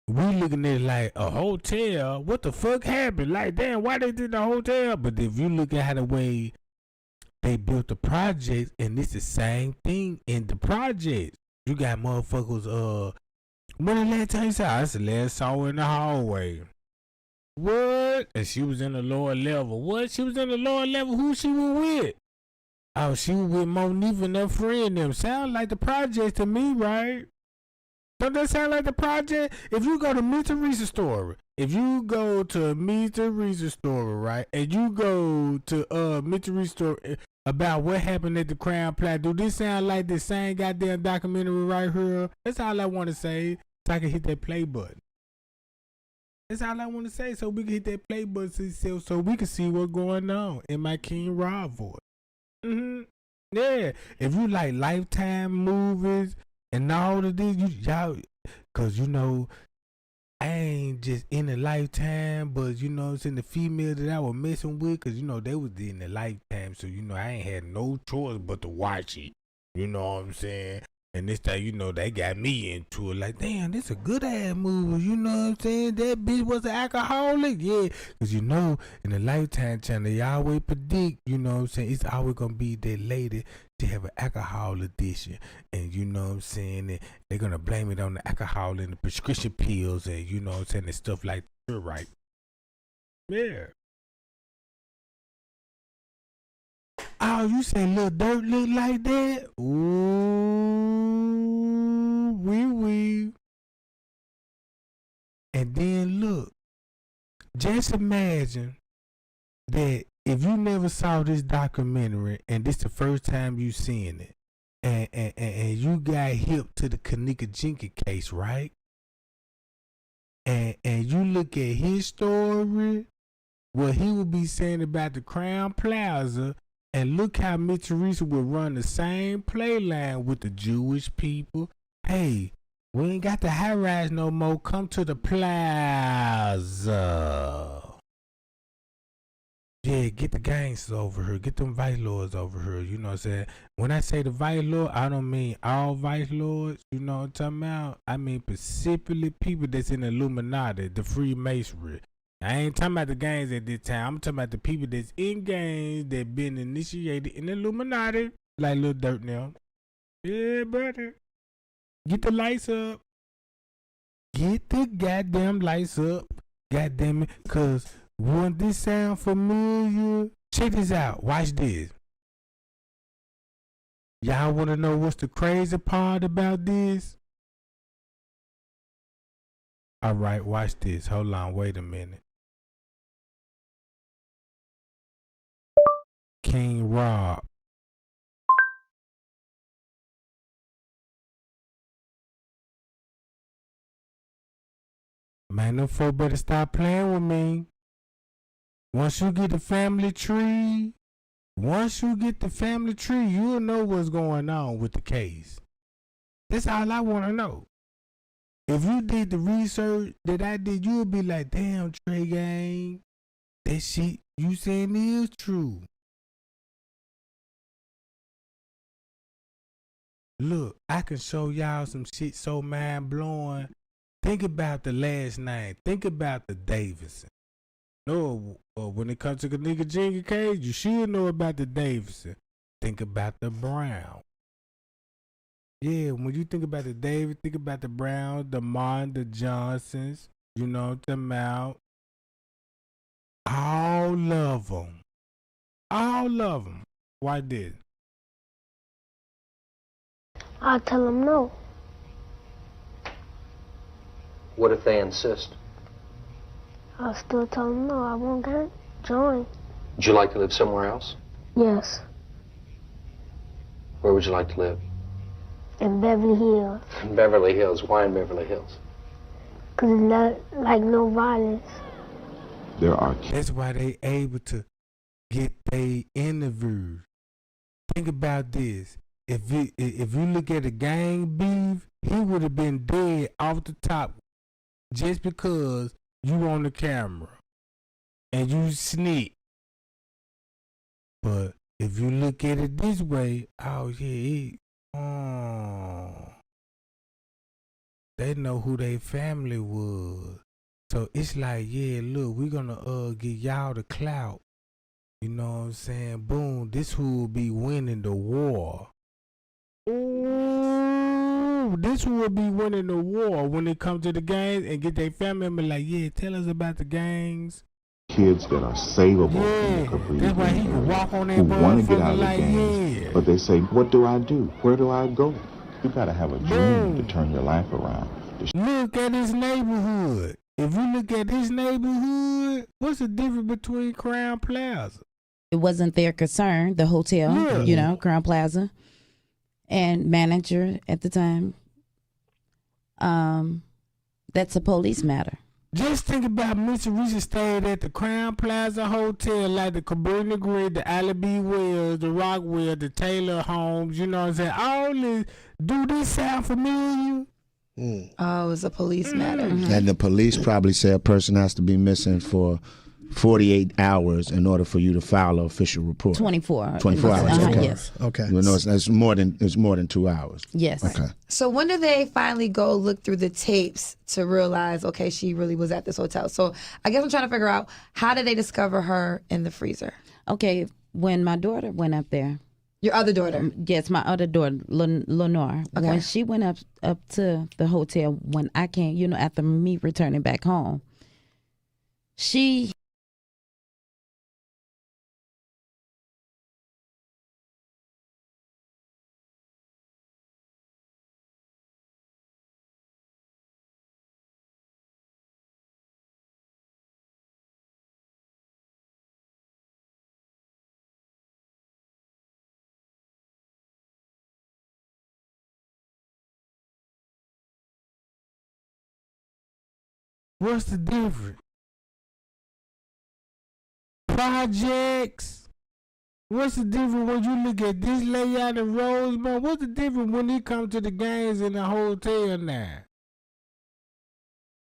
we looking at it like a hotel. What the fuck happened? Like, damn, why they did the hotel? But if you look at how the way they built the projects, and it's the same thing in the projects. You got motherfuckers. When the last time you saw? That's the last saw her in the hallway. What? And she was in the lower level. What? She was in the lower level. Who she was with? Oh, she was with Monifa and her friend. Them sound like the project to me, right? Don't that sound like the project? If you go to Meet Teresa story, right, and you go to Meet Teresa story about what happened at the Crown Plaza, do this sound like the same goddamn documentary right here? That's all I want to say. so I can hit that play button. That's all I want to say, so we can hit that play button so we can see what's going on in my King Rob voice. Yeah, if you like Lifetime movies and all of this, y'all, cause you know, I ain't just in the Lifetime, but you know, it's in the female that I was messing with, cause you know they was in the Lifetime, so you know I ain't had no choice but to watch it. You know what I'm saying? And this time, you know, they got me into it. Like, damn, this a good ass movie. You know what I'm saying? That bitch was an alcoholic. Yeah. Because, you know, in the Lifetime channel, they always predict, you know what I'm saying? It's always going to be that lady to have an alcohol addiction. And, you know what I'm saying? And they're going to blame it on the alcohol and the prescription pills and, you know what I'm saying? And stuff like that. You're right. Yeah. Oh, you say Lil Durk look like that? Ooh, wee. And then look, just imagine that if you never saw this documentary and this the first time you seen it, and you got hip to the Kenneka Jenkins case, right? And you look at his story, what he would be saying about the Crown Plaza. And look how Miss Teresa would run the same play line with the Jewish people. Hey, we ain't got the high rise no more. Come to the plaza. Yeah, get the gangsters over here. Get them vice lords over here. You know what I'm saying? When I say the vice lord, I don't mean all vice lords. You know what I'm talking about? I mean specifically people that's in the Illuminati, the Freemasonry. I ain't talking about the gangs at this time. I'm talking about the people that's in gangs that been initiated in the Illuminati, like Lil Durk now. Yeah, brother. Get the lights up. Get the goddamn lights up. Goddamn it. Cause won't this sound familiar? Check this out. Watch this. Y'all wanna know what's the crazy part about this? Alright, watch this. Hold on, wait a minute. King Rob. Man, them folk better stop playing with me. Once you get the family tree, you'll know what's going on with the case. That's all I want to know. If you did the research that I did, you'll be like, damn, Trey Gang, that shit you saying is true. Look, I can show y'all some shit so mind-blowing. Think about the last name. Think about the Davidson. No, when it comes to the Kenneka Jenkins case, you should know about the Davidson. Think about the Brown. Yeah, when you think about the David, think about the Brown, the Martin, the Johnsons. You know what I'm talking about? All of them. All of them. Why did? I'll tell them no. What if they insist? I'll still tell them no. I won't join. Would you like to live somewhere else? Yes. Where would you like to live? In Beverly Hills. In Beverly Hills. Why in Beverly Hills? Because it's not like no violence. There are. That's why they able to get their interviews. Think about this. If you look at the gang beef, he would have been dead off the top just because you on the camera and you sneak. But if you look at it this way, oh yeah, they know who their family was. So it's like, yeah, look, we're gonna get y'all the clout. You know what I'm saying? Boom, this who will be winning the war. Ooh, this who will be winning the war when it comes to the gangs and get their family member like, yeah, tell us about the gangs. Kids that are savable in the Cabrini that's why he can walk on that who want to get out of the like, gangs, but they say, what do I do? Where do I go? You got to have a dream to turn your life around. Look at his neighborhood. If you look at his neighborhood, what's the difference between Crown Plaza? It wasn't their concern, the hotel, you know, Crown Plaza, and manager at the time. That's a police matter. Just think about Mr. Reese stayed at the Crown Plaza Hotel, like the Cabrini Green, the Alibi Wells, the Rockwell, the Taylor Homes, you know what I'm saying? All this, do this sound familiar? Oh, it's a police matter. And the police probably say a person has to be missing for 48 hours in order for you to file an official report. 24. 24 hours. Okay. Yes. Okay. You know, it's more than 2 hours. Yes. Okay. So when do they finally go look through the tapes to realize, okay, she really was at this hotel? So I guess I'm trying to figure out, how did they discover her in the freezer? Okay, when my daughter went up there. Your other daughter? Yes, my other daughter, Lenore. Okay. When she went up to the hotel, when I came, you know, after me returning back home, she... What's the difference? Projects. What's the difference when you look at this layout in Rosemont? What's the difference when it comes to the games in the hotel now?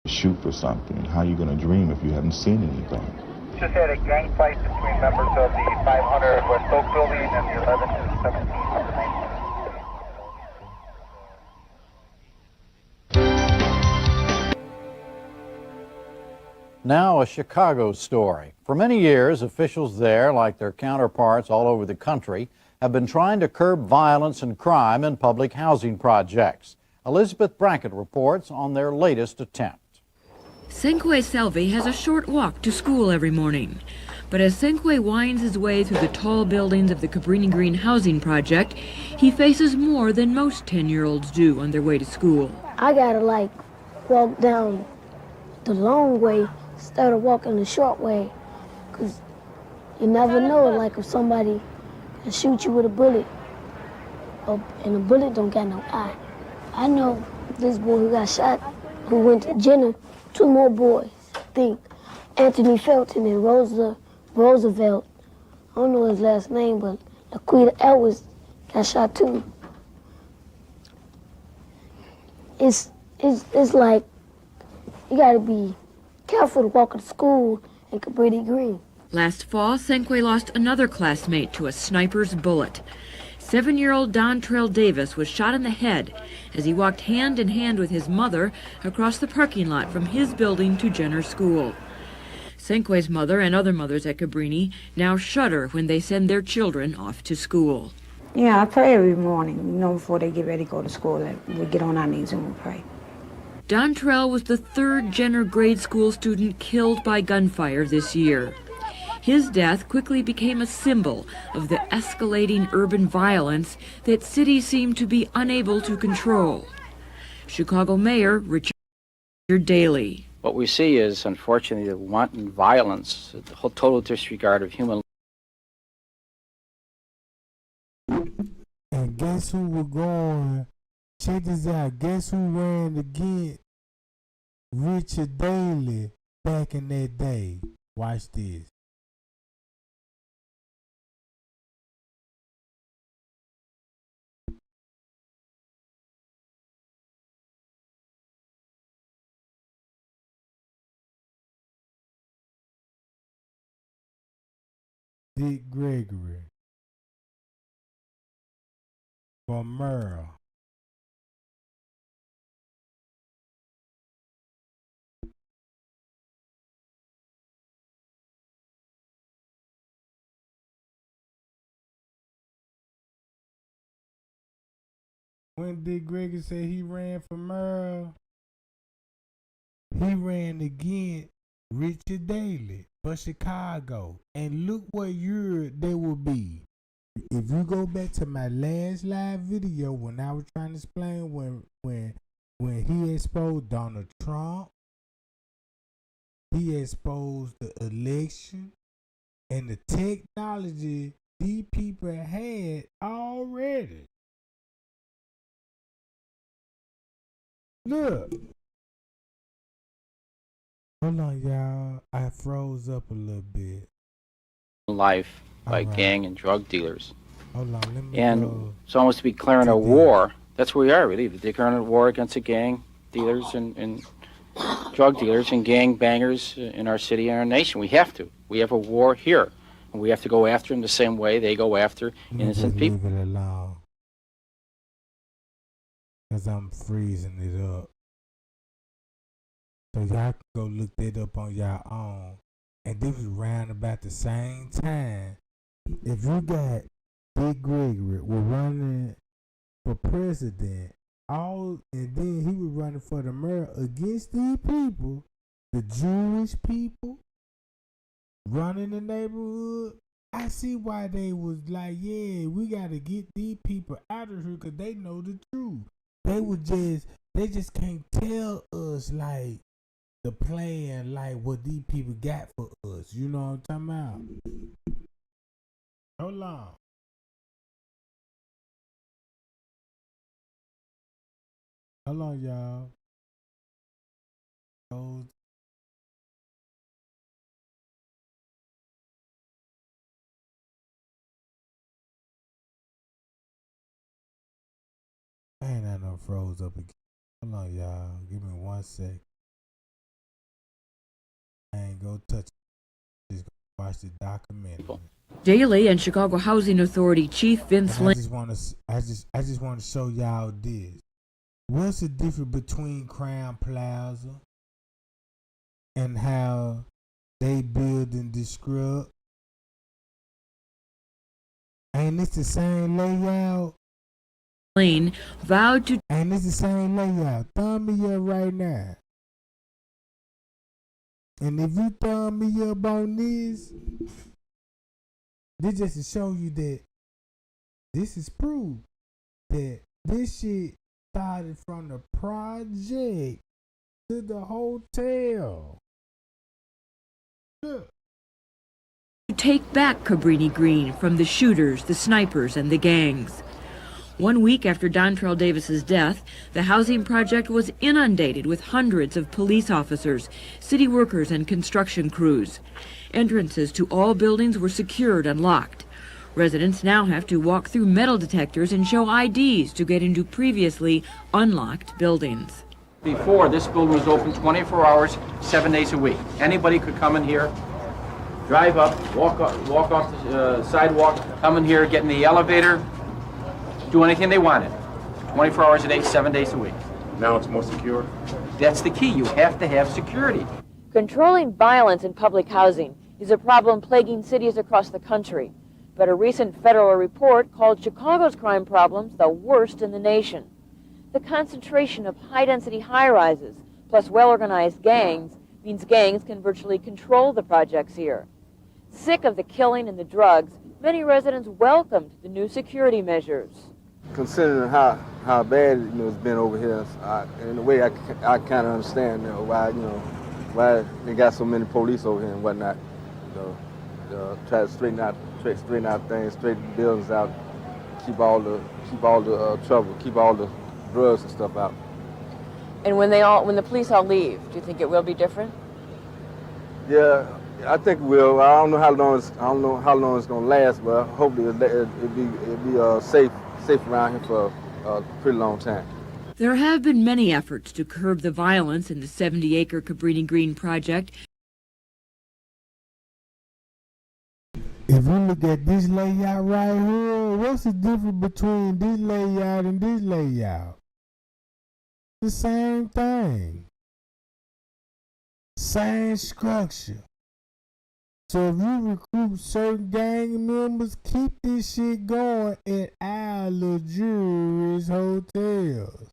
Shoot for something. How you gonna dream if you haven't seen anything? Just had a gang fight between members of the 500 West Oak Building and the 11 and 17 Upper Main. Now a Chicago story. For many years, officials there, like their counterparts all over the country, have been trying to curb violence and crime in public housing projects. Elizabeth Brackett reports on their latest attempt. Senque Selvi has a short walk to school every morning. But as Senque winds his way through the tall buildings of the Cabrini Green housing project, he faces more than most 10-year-olds do on their way to school. I gotta walk down the long way instead of walking the short way, because you never know, if somebody can shoot you with a bullet, and a bullet don't got no eye. I know this boy who got shot, who went to Jenner, 2 more boys, I think, Anthony Felton and Roosevelt. I don't know his last name, but Laquita Ellis got shot too. It's like you gotta be careful to walk to school in Cabrini Green. Last fall, Senque lost another classmate to a sniper's bullet. 7-year-old Dontrell Davis was shot in the head as he walked hand in hand with his mother across the parking lot from his building to Jenner School. Senque's mother and other mothers at Cabrini now shudder when they send their children off to school. Yeah, I pray every morning, before they get ready to go to school, that we get on our knees and we pray. Dontrell was the 3rd Jenner grade school student killed by gunfire this year. His death quickly became a symbol of the escalating urban violence that cities seem to be unable to control. Chicago Mayor Richard Daley. What we see is, unfortunately, the wanton violence, the whole total disregard of human life. And guess who was going? Check this out. Guess who ran against Richard Daley back in that day? Watch this. Dick Gregory for Merle. When Dick Gregory said he ran for Merle, he ran against Richard Daley for Chicago. And look what year they will be. If you go back to my last live video when I was trying to explain when he exposed Donald Trump, he exposed the election and the technology these people had already. Look, Hold on, y'all. I froze up a little bit. Life by All right. gang and drug dealers. Hold on, let me And go. it's almost to be declaring a war. That's where we are, really. They're declaring a war against the gang dealers and drug dealers and gang bangers in our city and our nation. We have to. We have a war here. And we have to go after them the same way they go after innocent people. Leave it alone. Because I'm freezing it up. So y'all can go look that up on y'all own. And this was around about the same time. If you got Dick Gregory was running for president, and then he was running for the mayor against these people, the Jewish people, running the neighborhood, I see why they was like, yeah, we got to get these people out of here because they know the truth. They just can't tell us, like, the plan, like, what these people got for us. You know what I'm talking about? Hold on. Hold on, y'all. Hold. I ain't had no froze up again. Hold on, y'all. Give me 1 sec. I ain't go touch it. Just go watch the documentary. Daily and Chicago Housing Authority Chief Vince Lynn. I just want to show y'all this. What's the difference between Crown Plaza and how they build and describe? Ain't this the same layout? Lane vowed to. Ain't this the same layout? Thumb me up right now. And if you thumb me up on this just to show you that this is proof that this shit started from the project to the hotel. Look. To take back Cabrini Green from the shooters, the snipers, and the gangs. 1 week after Dontrell Davis's death, the housing project was inundated with hundreds of police officers, city workers, and construction crews. Entrances to all buildings were secured and locked. Residents now have to walk through metal detectors and show IDs to get into previously unlocked buildings. Before, this building was open 24 hours, 7 days a week. Anybody could come in here, drive up, walk off the sidewalk, come in here, get in the elevator, do anything they wanted. 24 hours a day, 7 days a week. Now it's more secure? That's the key. You have to have security. Controlling violence in public housing is a problem plaguing cities across the country. But a recent federal report called Chicago's crime problems the worst in the nation. The concentration of high-density high-rises plus well-organized gangs means gangs can virtually control the projects here. Sick of the killing and the drugs, many residents welcomed the new security measures. Considering how bad it's been over here, in a way I kind of understand why they got so many police over here and whatnot. Try to straighten out things, straighten the buildings out, keep all the trouble, keep all the drugs and stuff out. And when the police all leave, do you think it will be different? Yeah, I think it will. I don't know how long it's gonna last, but hopefully it'll be safe around here for a pretty long time. There have been many efforts to curb the violence in the 70-acre Cabrini Green project. If you look at this layout right here, what's the difference between this layout and this layout? The same thing. Same structure. So if you recruit certain gang members, keep this shit going at our luxurious hotels.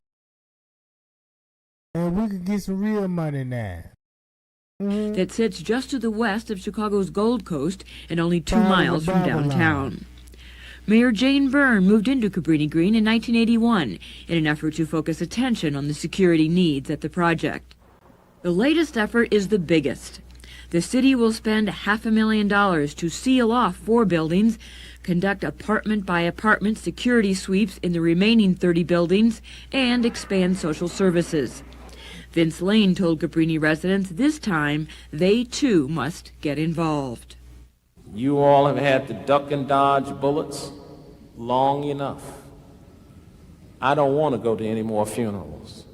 And we could get some real money now. That sits just to the west of Chicago's Gold Coast and only 2 miles from downtown. Mayor Jane Byrne moved into Cabrini Green in 1981 in an effort to focus attention on the security needs at the project. The latest effort is the biggest. The city will spend $500,000 to seal off 4 buildings, conduct apartment-by-apartment security sweeps in the remaining 30 buildings, and expand social services. Vince Lane told Cabrini residents this time they too must get involved. You all have had to duck and dodge bullets long enough. I don't want to go to any more funerals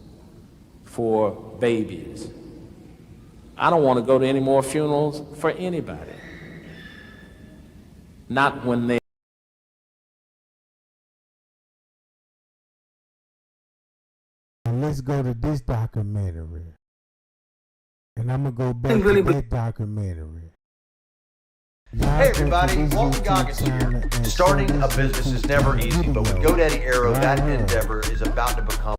for babies. I don't want to go to any more funerals for anybody. Not when they... Let's go to this documentary. And I'm going to go back to that documentary. Hey everybody, Walton Goggins here. Starting a business is never easy, but with GoDaddy Aero, that endeavor is about to become...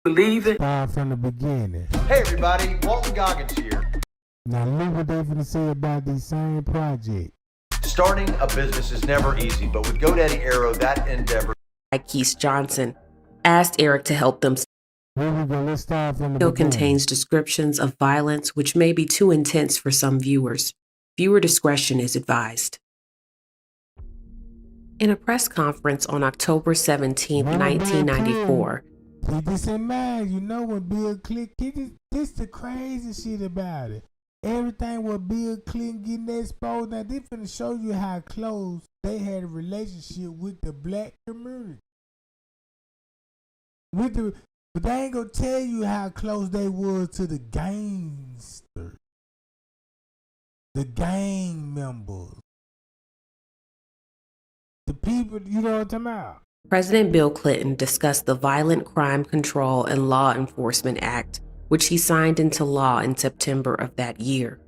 Believe it. Start from the beginning. Hey everybody, Walton Goggins here. Now look what they're going to say about these same projects. Starting a business is never easy, but with GoDaddy Aero, that endeavor... Keith Johnson asked Eric to help them. Let's start from the Still beginning. contains descriptions of violence which may be too intense for some viewers. Viewer discretion is advised. In a press conference on October 17, 1994, Keep this in mind, you know when Bill Clinton, this the crazy shit about it. Everything with Bill Clinton getting exposed, now they finna show you how close they had a relationship with the black community. But they ain't gonna tell you how close they was to the gangsters. The gang members. The people, you know what I'm talking about? President Bill Clinton discussed the Violent Crime Control and Law Enforcement Act, which he signed into law in September of that year.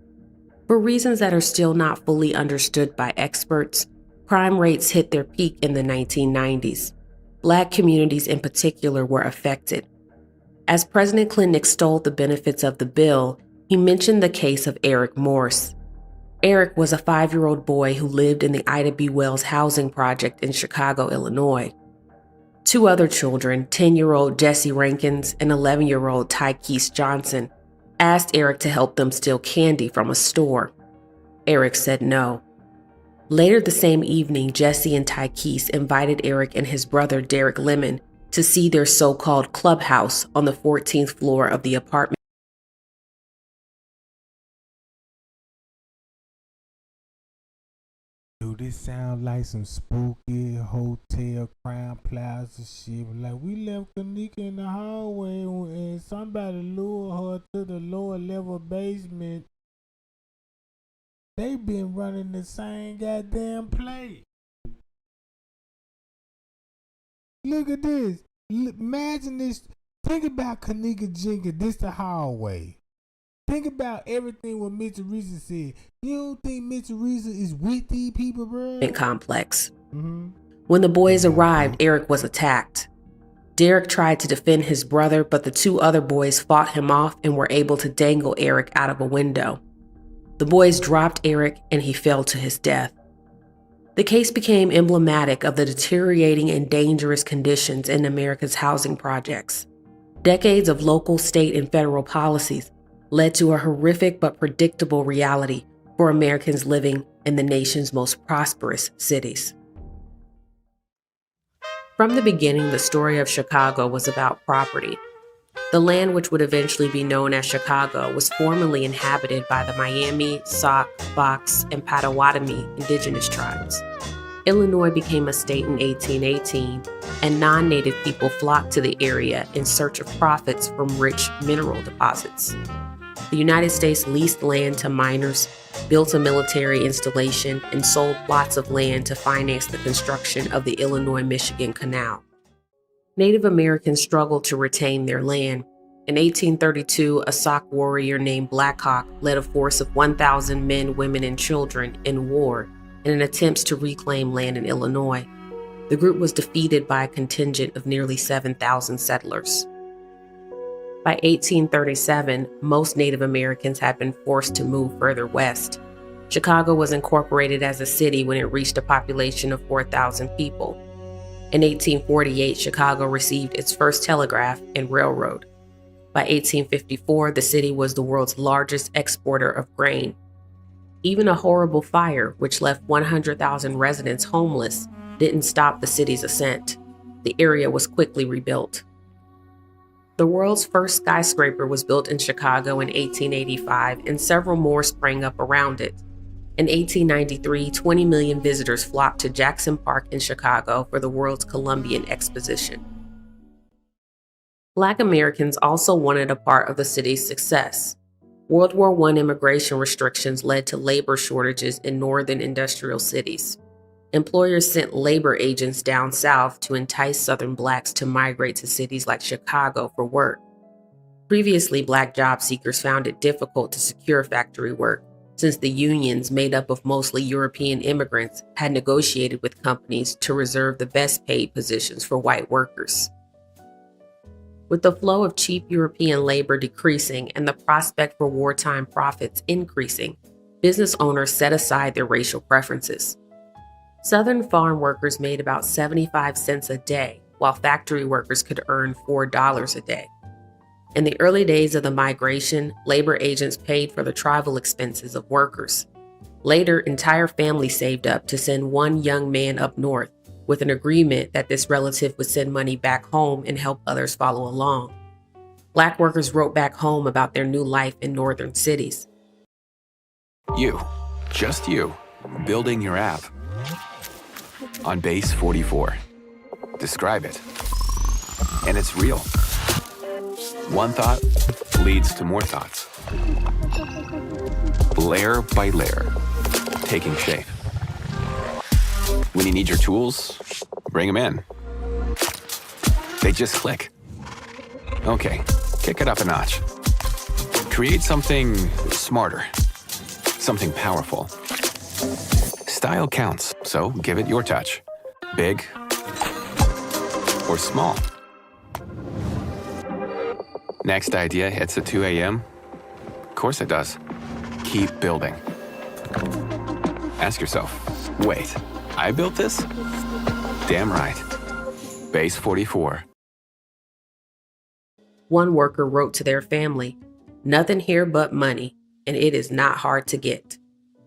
For reasons that are still not fully understood by experts, crime rates hit their peak in the 1990s. Black communities in particular were affected. As President Clinton extolled the benefits of the bill, he mentioned the case of Eric Morse. Eric was a 5-year-old boy who lived in the Ida B. Wells housing project in Chicago, Illinois. 2 other children, 10-year-old Jesse Rankins and 11-year-old Tykeese Johnson, asked Eric to help them steal candy from a store. Eric said no. Later the same evening, Jesse and Tykeese invited Eric and his brother Derek Lemon to see their so-called clubhouse on the 14th floor of the apartment. Dude, this sound like some spooky hotel crime plaza shit. Like we left Kanika in the hallway and somebody lured her to the lower level basement. They been running the same goddamn play. Look at this. Imagine this. Think about Kanika Jenkins. This the hallway. Think about everything what Mr. Reese said. You don't think Mr. Reese is with these people, bro? Complex. When the boys arrived, Eric was attacked. Derek tried to defend his brother, but the 2 other boys fought him off and were able to dangle Eric out of a window. The boys dropped Eric and he fell to his death. The case became emblematic of the deteriorating and dangerous conditions in America's housing projects. Decades of local, state, and federal policies led to a horrific but predictable reality for Americans living in the nation's most prosperous cities. From the beginning, the story of Chicago was about property. The land, which would eventually be known as Chicago, was formerly inhabited by the Miami, Sauk, Fox, and Potawatomi indigenous tribes. Illinois became a state in 1818, and non-native people flocked to the area in search of profits from rich mineral deposits. The United States leased land to miners, built a military installation, and sold plots of land to finance the construction of the Illinois-Michigan Canal. Native Americans struggled to retain their land. In 1832, a Sauk warrior named Black Hawk led a force of 1,000 men, women, and children in war in an attempt to reclaim land in Illinois. The group was defeated by a contingent of nearly 7,000 settlers. By 1837, most Native Americans had been forced to move further west. Chicago was incorporated as a city when it reached a population of 4,000 people. In 1848, Chicago received its first telegraph and railroad. By 1854, the city was the world's largest exporter of grain. Even a horrible fire, which left 100,000 residents homeless, didn't stop the city's ascent. The area was quickly rebuilt. The world's first skyscraper was built in Chicago in 1885, and several more sprang up around it. In 1893, 20 million visitors flocked to Jackson Park in Chicago for the World's Columbian Exposition. Black Americans also wanted a part of the city's success. World War I immigration restrictions led to labor shortages in northern industrial cities. Employers sent labor agents down south to entice Southern blacks to migrate to cities like Chicago for work. Previously, black job seekers found it difficult to secure factory work, since the unions, made up of mostly European immigrants, had negotiated with companies to reserve the best paid positions for white workers. With the flow of cheap European labor decreasing and the prospect for wartime profits increasing, business owners set aside their racial preferences. Southern farm workers made about 75 cents a day, while factory workers could earn $4 a day. In the early days of the migration, labor agents paid for the travel expenses of workers. Later, entire families saved up to send one young man up north, with an agreement that this relative would send money back home and help others follow along. Black workers wrote back home about their new life in northern cities. You, just you, building your app on Base 44. Describe it. And it's real. One thought leads to more thoughts. Layer by layer, taking shape. When you need your tools, bring them in. They just click. Okay, kick it up a notch. Create something smarter, something powerful. Style counts, so give it your touch. Big or small. Next idea hits at 2 a.m.? Of course it does. Keep building. Ask yourself, wait, I built this? Damn right. Base 44. One worker wrote to their family, "Nothing here but money, and it is not hard to get."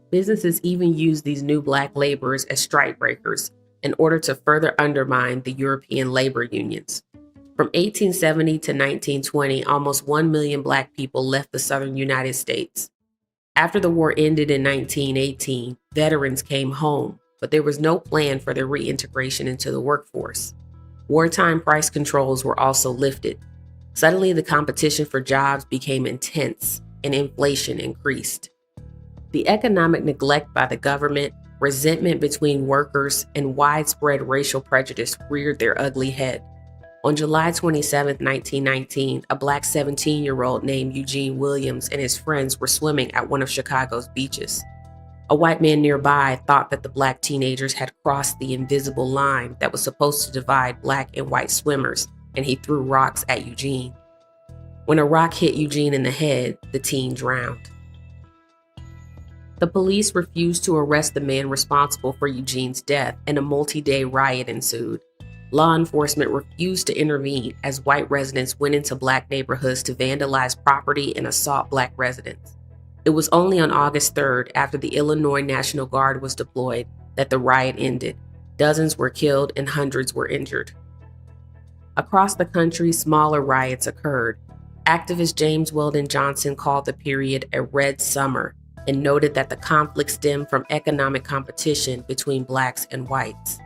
Businesses even used these new black laborers as strikebreakers in order to further undermine the European labor unions. From 1870 to 1920, almost 1 million black people left the southern United States. After the war ended in 1918, veterans came home, but there was no plan for their reintegration into the workforce. Wartime price controls were also lifted. Suddenly, the competition for jobs became intense and inflation increased. The economic neglect by the government, resentment between workers, and widespread racial prejudice reared their ugly head. On July 27, 1919, a black 17-year-old named Eugene Williams and his friends were swimming at one of Chicago's beaches. A white man nearby thought that the black teenagers had crossed the invisible line that was supposed to divide black and white swimmers, and he threw rocks at Eugene. When a rock hit Eugene in the head, the teen drowned. The police refused to arrest the man responsible for Eugene's death, and a multi-day riot ensued. Law enforcement refused to intervene as white residents went into black neighborhoods to vandalize property and assault black residents. It was only on August 3rd, after the Illinois National Guard was deployed, that the riot ended. Dozens were killed and hundreds were injured. Across the country, smaller riots occurred. Activist James Weldon Johnson called the period a red summer and noted that the conflict stemmed from economic competition between blacks and whites.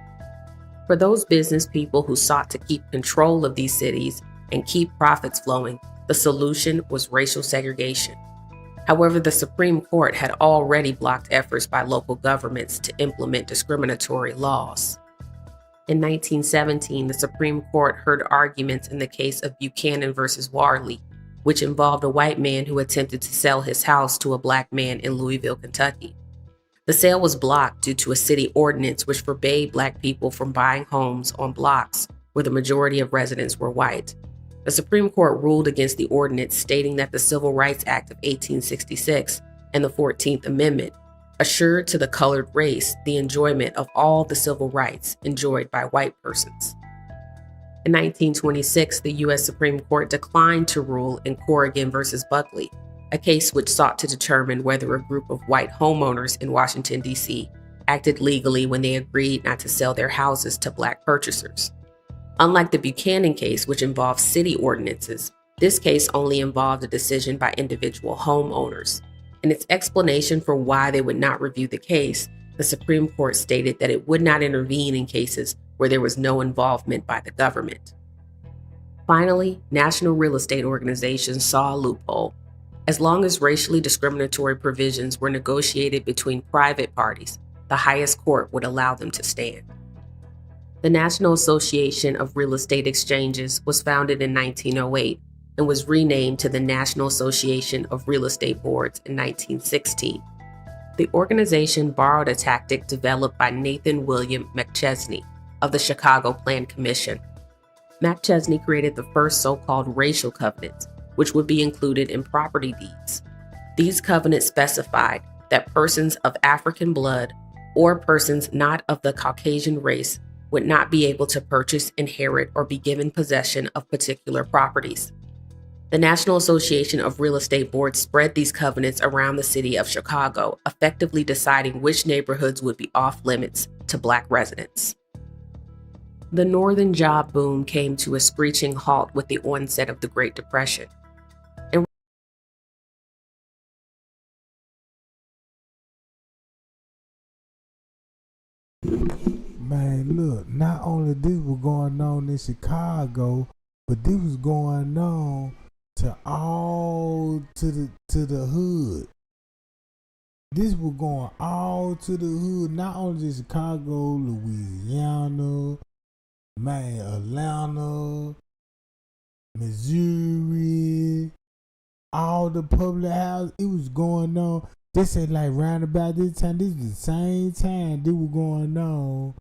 For those business people who sought to keep control of these cities and keep profits flowing, the solution was racial segregation. However, the Supreme Court had already blocked efforts by local governments to implement discriminatory laws. In 1917, the Supreme Court heard arguments in the case of Buchanan versus Warley, which involved a white man who attempted to sell his house to a black man in Louisville, Kentucky. The sale was blocked due to a city ordinance which forbade black people from buying homes on blocks where the majority of residents were white. The Supreme Court ruled against the ordinance, stating that the Civil Rights Act of 1866 and the 14th Amendment assured to the colored race the enjoyment of all the civil rights enjoyed by white persons. In 1926, the U.S. Supreme Court declined to rule in Corrigan versus Buckley, a case which sought to determine whether a group of white homeowners in Washington, D.C. acted legally when they agreed not to sell their houses to black purchasers. Unlike the Buchanan case, which involved city ordinances, this case only involved a decision by individual homeowners. In its explanation for why they would not review the case, the Supreme Court stated that it would not intervene in cases where there was no involvement by the government. Finally, national real estate organizations saw a loophole. As long as racially discriminatory provisions were negotiated between private parties, the highest court would allow them to stand. The National Association of Real Estate Exchanges was founded in 1908 and was renamed to the National Association of Real Estate Boards in 1916. The organization borrowed a tactic developed by Nathan William McChesney of the Chicago Plan Commission. McChesney created the first so-called racial covenants, which would be included in property deeds. These covenants specified that persons of African blood or persons not of the Caucasian race would not be able to purchase, inherit, or be given possession of particular properties. The National Association of Real Estate Boards spread these covenants around the city of Chicago, effectively deciding which neighborhoods would be off limits to Black residents. The northern job boom came to a screeching halt with the onset of the Great Depression. Man, look, not only this was going on in Chicago, but this was going on to the hood. This was going all to the hood, not only in Chicago, Louisiana, man, Atlanta, Missouri, all the public houses. It was going on. They said like round about this time, this was the same time this was going on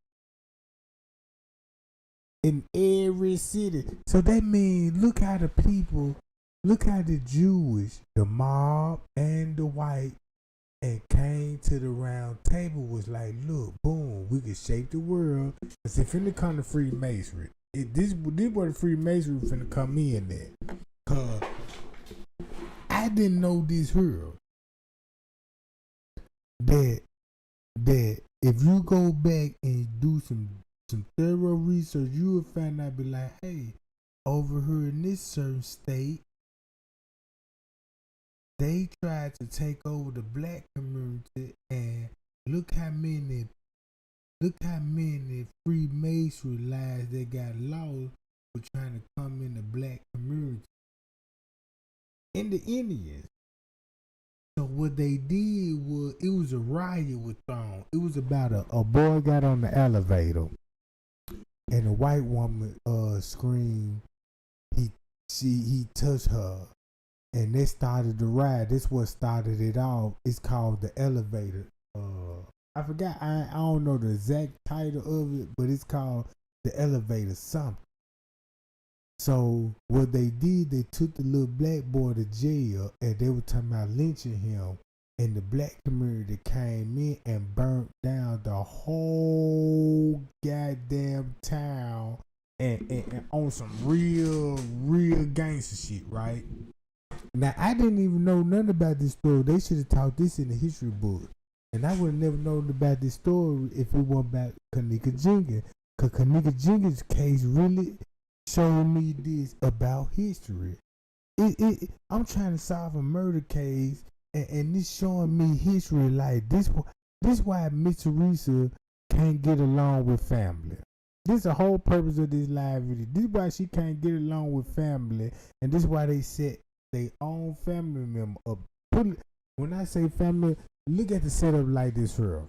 in every city. So that means look how the people, look how the Jewish, the mob and the white, and came to the round table, was like, look, boom, we can shape the world. Cause it finna come to Freemasonry. This where the Freemasonry finna come in there. Cause I didn't know this here. That if you go back and do some thorough research, you will find out, be like, hey, over here in this certain state, they tried to take over the Black community, and look how many Freemasonry lives they got lost for trying to come in the Black community. And the Indians. So what they did was, it was a riot was thrown. It was about a boy got on the elevator, and a white woman screamed. He touched her, and they started the riot. This what started it off. It's called the elevator. I forgot. I don't know the exact title of it, but it's called the elevator something. So what they did, they took the little black boy to jail, and they were talking about lynching him. And the Black community came in and burnt down the whole goddamn town, and on some real gangster shit, right? Now I didn't even know nothing about this story. They should have taught this in the history book, and I would have never known about this story if it wasn't about Kenneka Jenkins. Cause Kenneka Jenkins' case really showed me this about history. I'm trying to solve a murder case, and this showing me history like this. This why Miss Teresa can't get along with family. This is the whole purpose of this live video. This is why she can't get along with family, and this is why they set their own family member up. When I say family, look at the setup like this here.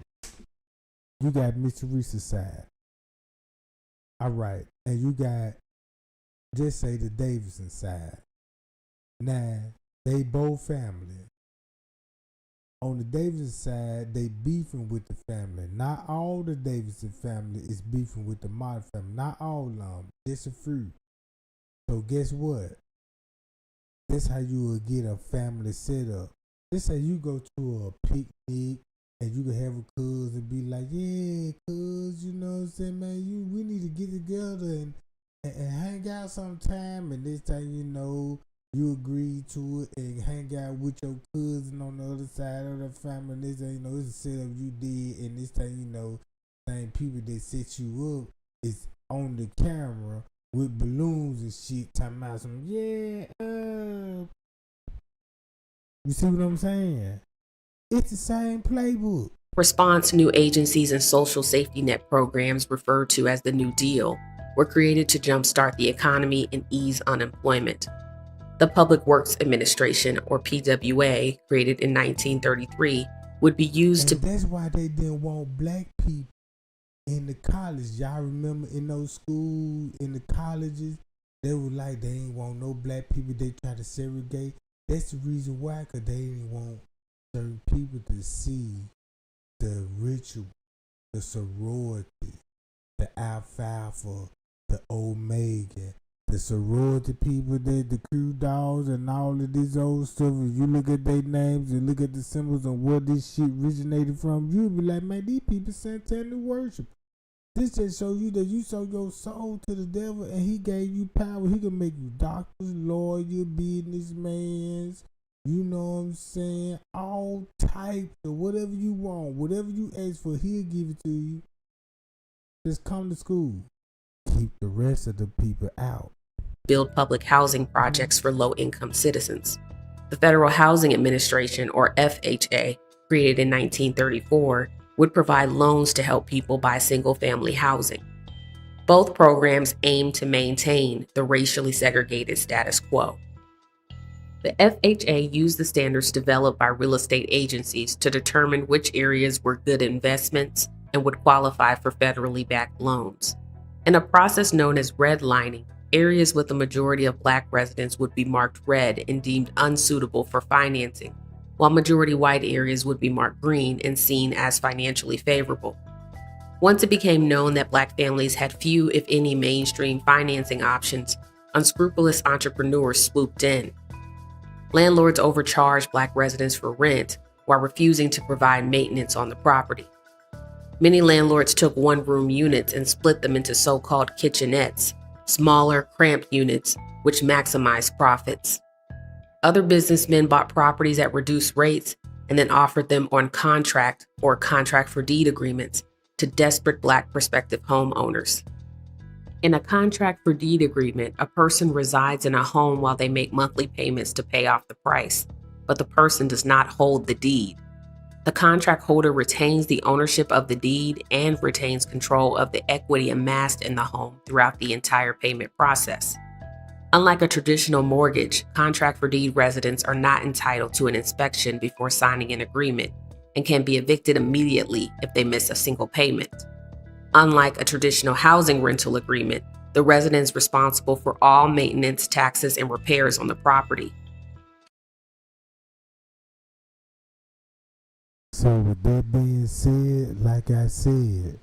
You got Miss Teresa's side. All right, and you got, just say, the Davidson side. Now, they both family. On the Davidson side, they beefing with the family. Not all the Davidson family is beefing with the Martin family. Not all of them. Just a few. So guess what? That's how you will get a family set up. Just say you go to a picnic and you can have a cuz and be like, yeah, cuz, you know what I'm saying, man, we need to get together and hang out sometime. And this time, you know, you agree to it and hang out with your cousin on the other side of the family. And this time, you know, it's a setup you did. And this time, you know, same people that set you up is on the camera with balloons and shit, talking about some, you see what I'm saying? It's the same playbook. Response new agencies and social safety net programs referred to as the New Deal were created to jumpstart the economy and ease unemployment. The Public Works Administration, or PWA, created in 1933, would be used and that's why they didn't want black people in the college. Y'all remember in those schools, in the colleges, they were like, they didn't want no black people. They tried to segregate. That's the reason why, because they didn't want certain people to see the ritual, the sorority, the alfalfa, the omega, the sorority people, the crew dogs, and all of this old stuff. If you look at their names and look at the symbols and where this shit originated from, you'll be like, man, these people satanic worship. This just shows you that you sold your soul to the devil and he gave you power. He can make you doctors, lawyers, businessmen, you know what I'm saying? All types of whatever you want, whatever you ask for, he'll give it to you. Just come to school. Keep the rest of the people out. build public housing projects for low-income citizens. The Federal Housing Administration, or FHA, created in 1934, would provide loans to help people buy single-family housing. Both programs aimed to maintain the racially segregated status quo. The FHA used the standards developed by real estate agencies to determine which areas were good investments and would qualify for federally backed loans. In a process known as redlining, areas with a majority of Black residents would be marked red and deemed unsuitable for financing, while majority white areas would be marked green and seen as financially favorable. Once it became known that Black families had few, if any, mainstream financing options, unscrupulous entrepreneurs swooped in. Landlords overcharged Black residents for rent while refusing to provide maintenance on the property. Many landlords took one-room units and split them into so-called kitchenettes, smaller, cramped units, which maximized profits. Other businessmen bought properties at reduced rates and then offered them on contract or contract for deed agreements to desperate Black prospective homeowners. In a contract for deed agreement, a person resides in a home while they make monthly payments to pay off the price, but the person does not hold the deed. The contract holder retains the ownership of the deed and retains control of the equity amassed in the home throughout the entire payment process. Unlike a traditional mortgage, contract for deed residents are not entitled to an inspection before signing an agreement and can be evicted immediately if they miss a single payment. Unlike a traditional housing rental agreement, the resident is responsible for all maintenance, taxes, and repairs on the property. So with that being said, like I said,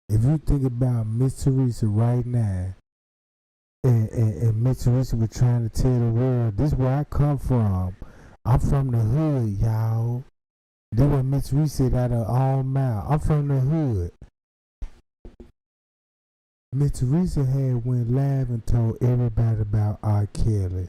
if you think about Miss Teresa right now, and Miss Teresa was trying to tell the world, this is where I come from. I'm from the hood, y'all. That's what Miss Teresa said out of all mouth. I'm from the hood. Miss Teresa had went live and told everybody about R. Kelly.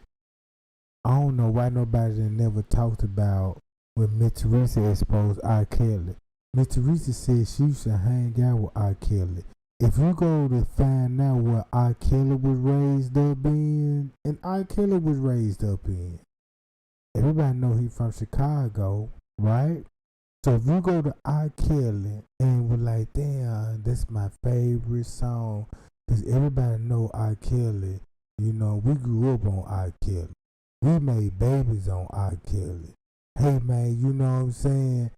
I don't know why nobody never talked about when Miss Teresa exposed R. Kelly. Miss Teresa said she used to hang out with R. Kelly. If you go to find out what R. Kelly was raised up in, and R. Kelly was raised up in, everybody know he from Chicago, right? So if you go to R. Kelly and we're like, damn, that's my favorite song, because everybody know R. Kelly, you know, we grew up on R. Kelly. We made babies on R. Kelly. Hey man, you know what I'm saying?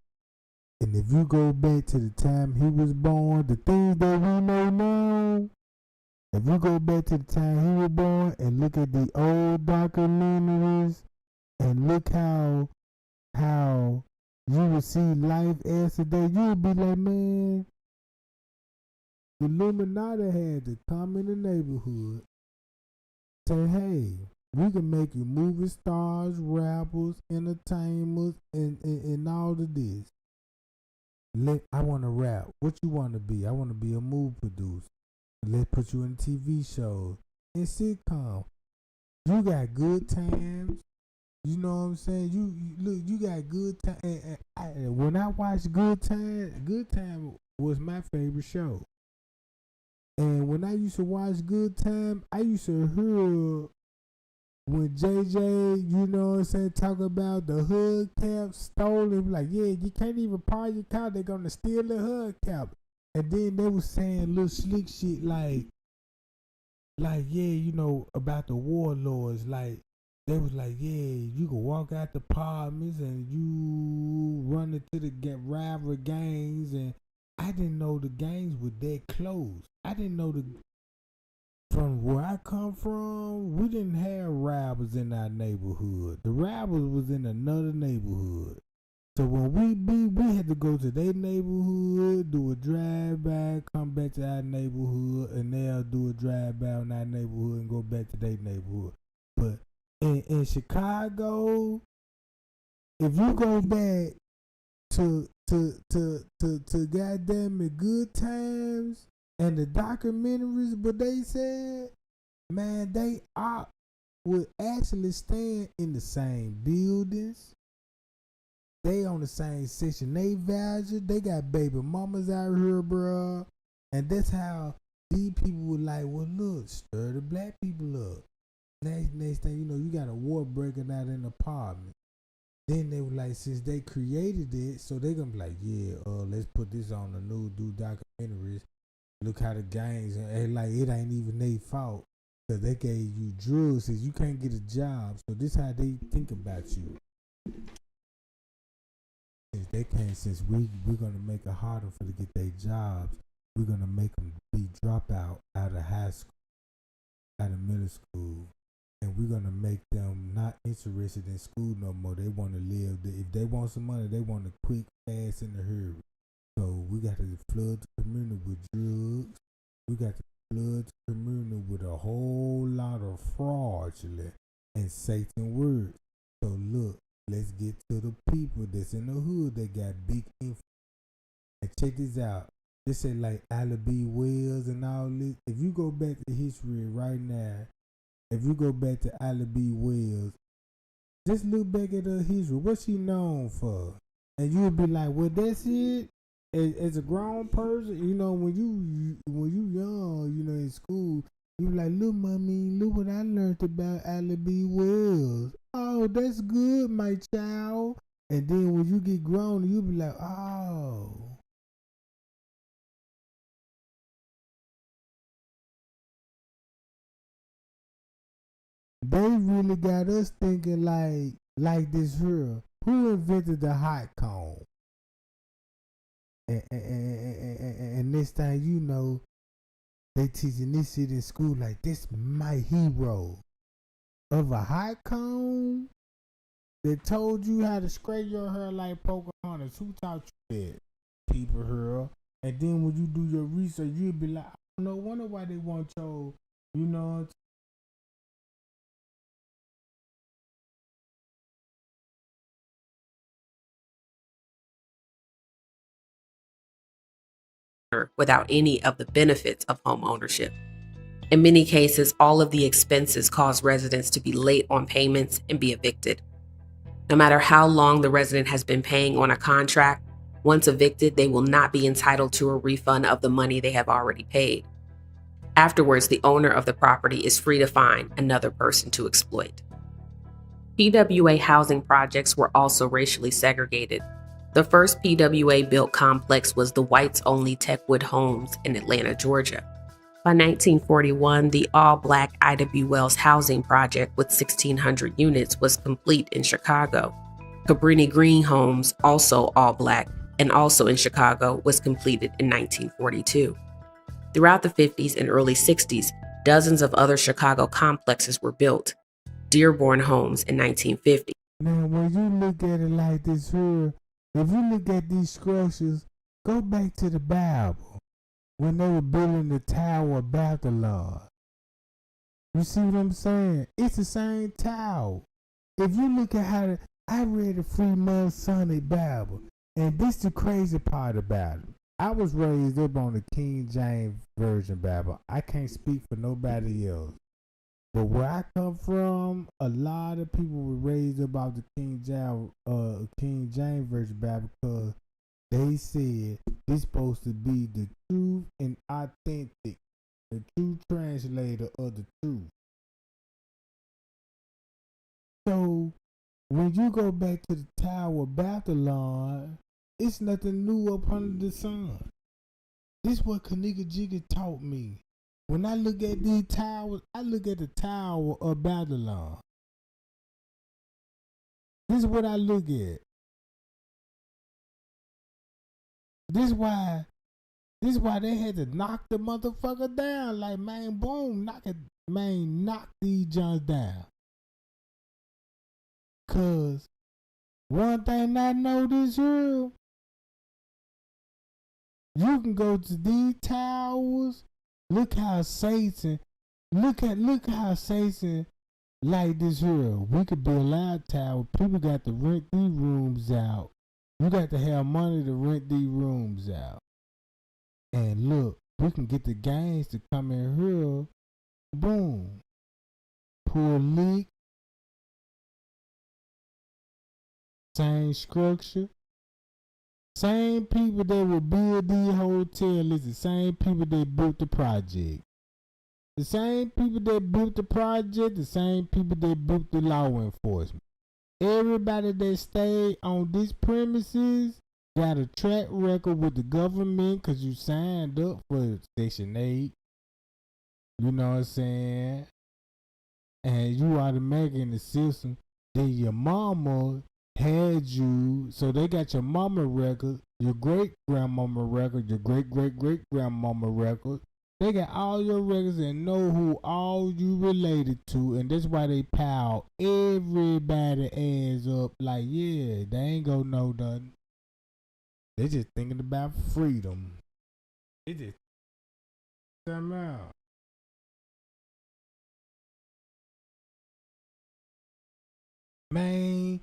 And if you go back to the time he was born, the things that we know now, if you go back to the time he was born and look at the old documentaries and look how you would see life as today, you would be like, man, the Illuminati had to come in the neighborhood, say, hey, we can make you movie stars, rappers, entertainers, and all of this. I want to rap. What you want to be? I want to be a movie producer. Let's put you in TV shows and sitcom. You got Good Times. You know what I'm saying? You look. You got Good Time. When I watched Good Time was my favorite show. And when I used to watch Good Time, I used to hear when JJ, you know what I'm saying, talk about the hood cap stolen. Like, yeah, you can't even park your car. They're going to steal the hood cap. And then they was saying little slick shit like, yeah, you know, about the warlords. Like, they was like, yeah, you can walk out the apartments and you run into the rival gangs. And I didn't know the gangs were that close. I didn't know from where I come from, we didn't have rivals in our neighborhood. The rivals was in another neighborhood. So when we had to go to their neighborhood, do a drive-by, come back to our neighborhood, and they'll do a drive-by in our neighborhood and go back to their neighborhood. But in Chicago, if you go back to goddamn it Good Times and the documentaries, but they said, man, they would actually stand in the same buildings. They on the same section. They value. They got baby mamas out here, bro. And that's how these people were like, well, look, stir the black people up. Next thing you know, you got a war breaking out in the apartment. Then they were like, since they created it, so they gonna be like, yeah, let's put this on the new documentaries. Look how the gangs, and like it ain't even their fault. Cause they gave you drugs, says you can't get a job. So this how they think about you. Since we're gonna make it harder for them to get their jobs, we're gonna make them be dropout out of high school, out of middle school, and we're gonna make them not interested in school no more. They want to live. If they want some money, they want to quick, fast, in a hurry. So we got to flood the community with drugs. We got to flood the community with a whole lot of fraudulent and Satan words. So look. Let's get to the people that's in the hood that got big influence. And check this out. They say like Ally B. Wells and all this. If you go back to history right now, if you go back to Ally B. Wells, just look back at her history. What's she known for? And you'll be like, well, that's it. As a grown person, you know, when you young, you know, in school, you be like, look, mommy, look what I learned about Ally B. Wells. Oh, that's good, my child. And then when you get grown, you'll be like, oh. They really got us thinking like this here. Who invented the hot comb? And this time, you know, they teaching this shit in school like this my hero. Of a hot comb that told you how to scrape your hair like Pocahontas. Who taught you that? People here. And then when you do your research, you'll be like, I don't know, wonder why they want your, you know. Without any of the benefits of home ownership. In many cases, all of the expenses cause residents to be late on payments and be evicted. No matter how long the resident has been paying on a contract, once evicted, they will not be entitled to a refund of the money they have already paid. Afterwards, the owner of the property is free to find another person to exploit. PWA housing projects were also racially segregated. The first PWA-built complex was the whites-only Techwood Homes in Atlanta, Georgia. By 1941, the all-black Ida B. Wells housing project with 1,600 units was complete in Chicago. Cabrini Green Homes, also all-black and also in Chicago, was completed in 1942. Throughout the 50s and early 60s, dozens of other Chicago complexes were built. Dearborn Homes in 1950. Now, when you look at it like this here, if you look at these structures, go back to the Bible. When they were building the Tower of Babylon. You see what I'm saying? It's the same tower. If you look at how I read the Fremont Sonic Bible, and this the crazy part about it. I was raised up on the King James Version Bible. I can't speak for nobody else. But where I come from, a lot of people were raised up off the King James Version Bible because they said this supposed to be the true and authentic the true translator of the truth. So when you go back to the Tower of Babylon, it's nothing new up under the sun. This is what Kanika Jigga taught me. When I look at these towers, I look at the Tower of Babylon. This is what I look at. This is why they had to knock the motherfucker down. Like, man, boom, knock these Johns down. Cause one thing I know this real, you can go to these towers. Look how Satan like this here. We could build a tower. People got to rent these rooms out. You got to have money to rent these rooms out. And look, we can get the gangs to come in here. Boom. Pull a leak. Same structure. Same people that will build the hotel is the same people that built the project. The same people that built the project, the same people that built the law enforcement. Everybody that stayed on these premises got a track record with the government because you signed up for Section 8. You know what I'm saying? And you automatically in the system. Then your mama had you, so they got your mama record, your great grandmama record, your great great great grandmama record. They got all your records and know who all you related to, and that's why they pile everybody ass up like, yeah, they ain't gonna know nothing. They just thinking about freedom. They just something out. Man,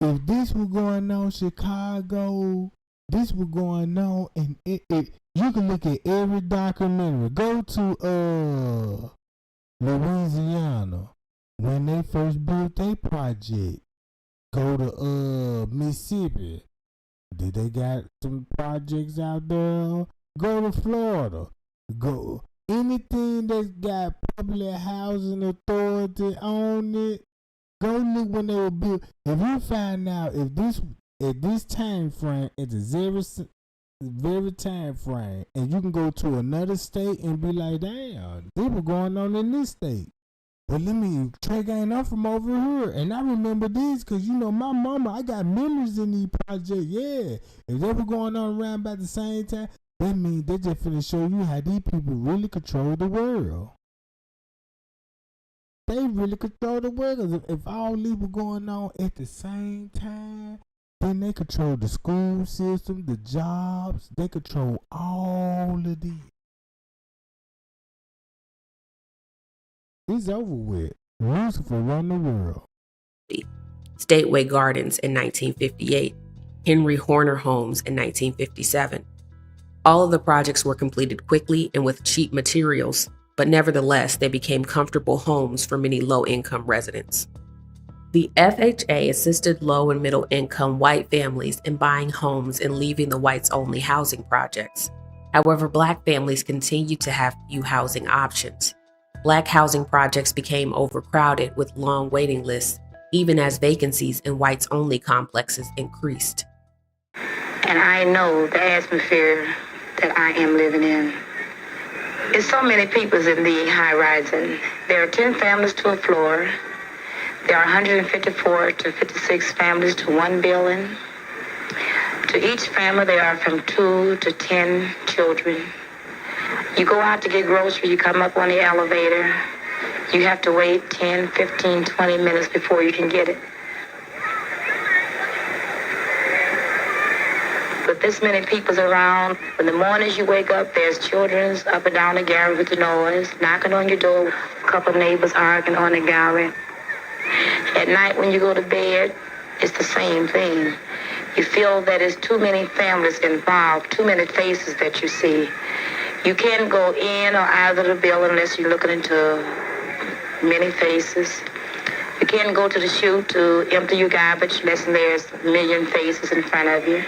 if this was going on in Chicago, this was going on, and you can look at every documentary. Go to Louisiana when they first built their project. Go to Mississippi. Did they got some projects out there? Go to Florida. Go anything that's got public housing authority on it. Go look when they were built. If you find out if this at this time frame, at the very time frame, and you can go to another state and be like, damn, this was going on in this state. But let me, Trey Gang, I'm from over here, and I remember this because, you know, my mama, I got memories in these projects, yeah. If they were going on around about the same time, that means they just finna show you how these people really control the world. They really control the world, because if all these were going on at the same time, then they control the school system, the jobs, they control all of these. It's over with. Lucifer run the world. Stateway Gardens in 1958, Henry Horner Homes in 1957. All of the projects were completed quickly and with cheap materials, but nevertheless, they became comfortable homes for many low-income residents. The FHA assisted low and middle-income white families in buying homes and leaving the whites-only housing projects. However, Black families continued to have few housing options. Black housing projects became overcrowded with long waiting lists, even as vacancies in whites-only complexes increased. And I know the atmosphere that I am living in. There's so many people in the high-rise, and there are 10 families to a floor. There are 154 to 56 families to one building. To each family, there are from 2 to 10 children. You go out to get groceries, you come up on the elevator, you have to wait 10, 15, 20 minutes before you can get it. With this many people around, in the mornings you wake up, there's children up and down the gallery with the noise, knocking on your door, a couple of neighbors arguing on the gallery. At night when you go to bed, it's the same thing. You feel that there's too many families involved, too many faces that you see. You can't go in or out of the building unless you're looking into many faces. You can't go to the chute to empty your garbage unless there's a million faces in front of you.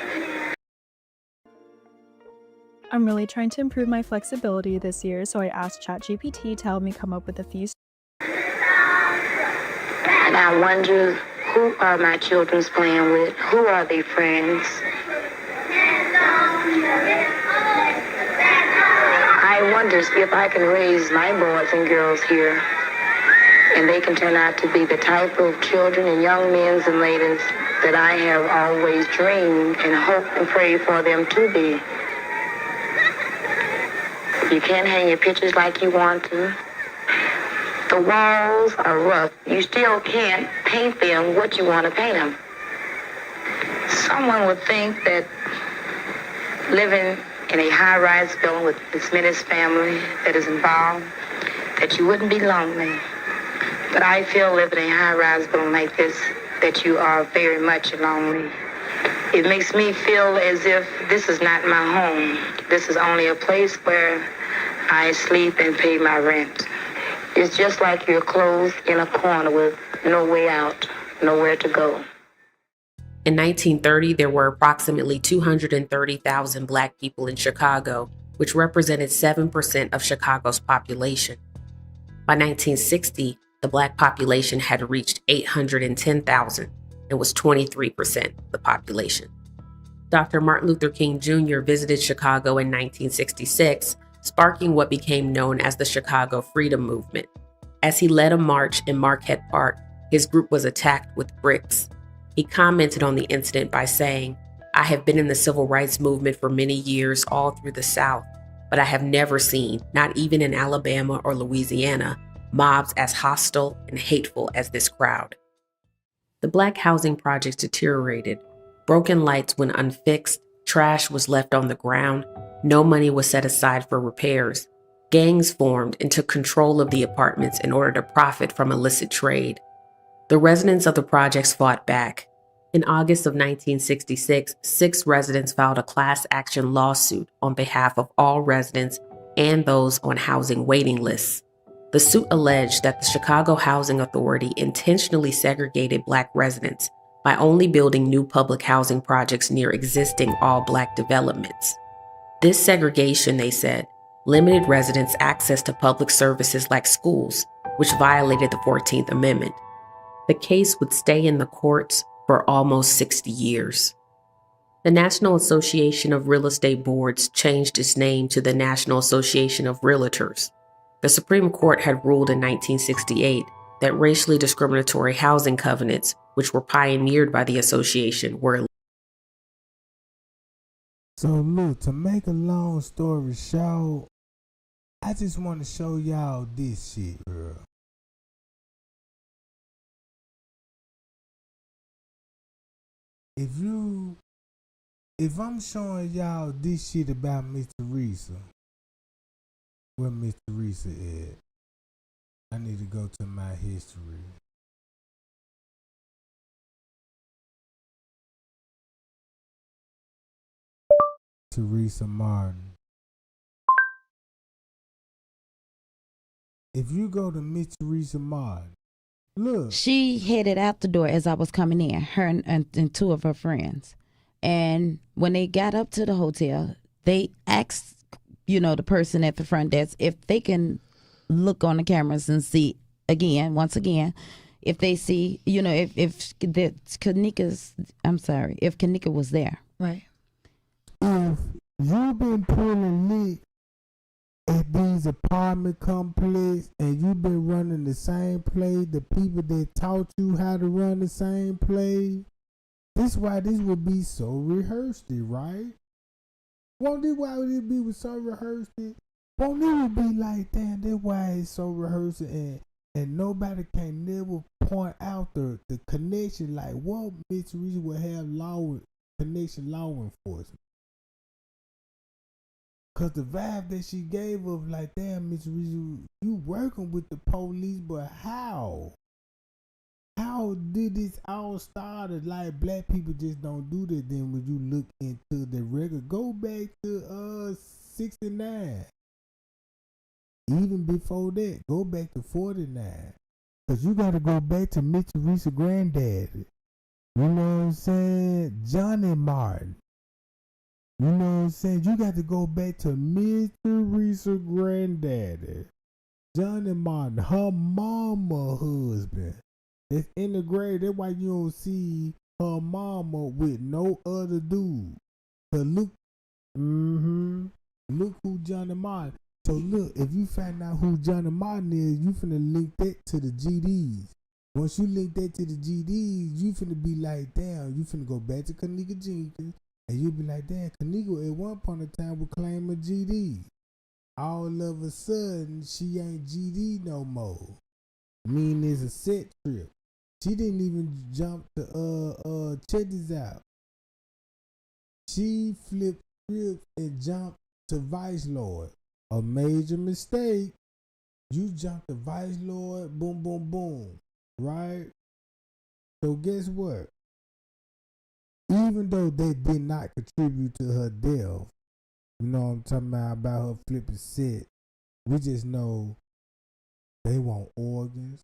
I'm really trying to improve my flexibility this year, so I asked ChatGPT to help me come up with a few. And I wonder, who are my children playing with? Who are their friends? I wonder if I can raise my boys and girls here, and they can turn out to be the type of children and young men and ladies that I have always dreamed and hoped and prayed for them to be. You can't hang your pictures like you want to. The walls are rough. You still can't paint them what you want to paint them. Someone would think that living in a high-rise building with this many family that is involved, that you wouldn't be lonely. But I feel living in a high-rise building like this, that you are very much lonely. It makes me feel as if this is not my home. This is only a place where I sleep and pay my rent. It's just like you're closed in a corner with no way out, nowhere to go. In 1930, there were approximately 230,000 Black people in Chicago, which represented 7% of Chicago's population. By 1960, the Black population had reached 810,000 and was 23% of the population. Dr. Martin Luther King Jr. visited Chicago in 1966, sparking what became known as the Chicago Freedom Movement. As he led a march in Marquette Park, his group was attacked with bricks. He commented on the incident by saying, "I have been in the civil rights movement for many years all through the South, but I have never seen, not even in Alabama or Louisiana, mobs as hostile and hateful as this crowd." The Black housing projects deteriorated. Broken lights went unfixed, trash was left on the ground, no money was set aside for repairs. Gangs formed and took control of the apartments in order to profit from illicit trade. The residents of the projects fought back. In August of 1966, 6 residents filed a class action lawsuit on behalf of all residents and those on housing waiting lists. The suit alleged that the Chicago Housing Authority intentionally segregated Black residents by only building new public housing projects near existing all-Black developments. This segregation, they said, limited residents' access to public services like schools, which violated the 14th Amendment. The case would stay in the courts for almost 60 years. The National Association of Real Estate Boards changed its name to the National Association of Realtors. The Supreme Court had ruled in 1968 that racially discriminatory housing covenants, which were pioneered by the association, were. So look, to make a long story short, I just want to show y'all this shit, girl. If I'm showing y'all this shit about Miss Teresa, where Miss Teresa is, I need to go to my history. Teresa Martin. If you go to Miss Teresa Martin, look. She headed out the door as I was coming in, her and 2 of her friends. And when they got up to the hotel, they asked, the person at the front desk if they can look on the cameras and see once again, if they see, if Kanika was there. Right. If you've been pulling lick at these apartment complex and you've been running the same play, the people that taught you how to run the same play, this why this would be so rehearsed, right? Won't this why it be so rehearsed? Won't it be like that? That's why it's so rehearsed and nobody can never point out the connection, like what Miss Teresa would have law enforcement. Cause the vibe that she gave of like, damn, Miss Teresa, you working with the police, but how? How did this all start? Like Black people just don't do that. Then when you look into the record, go back to 69. Even before that, go back to 49. Cause you gotta go back to Miss Teresa granddaddy. You know what I'm saying? Johnny Martin. You know what I'm saying? You got to go back to Miss Teresa granddaddy, Johnny Martin, her mama husband. That's in the grave. That's why you don't see her mama with no other dude. But look, look who Johnny Martin. So look, if you find out who Johnny Martin is, you finna link that to the GDs. Once you link that to the GDs, you finna be like, damn, you finna go back to Kenneka Jenkins, and you be like, damn, Kenneka at one point in time would claim a GD. All of a sudden, she ain't GD no more. Meaning it's a set trip. She didn't even jump to check this out. She flipped script and jumped to Vice Lord. A major mistake. You jumped to Vice Lord, boom, boom, boom. Right? So guess what? Even though they did not contribute to her death, you know what I'm talking about her flipping set, we just know they want organs.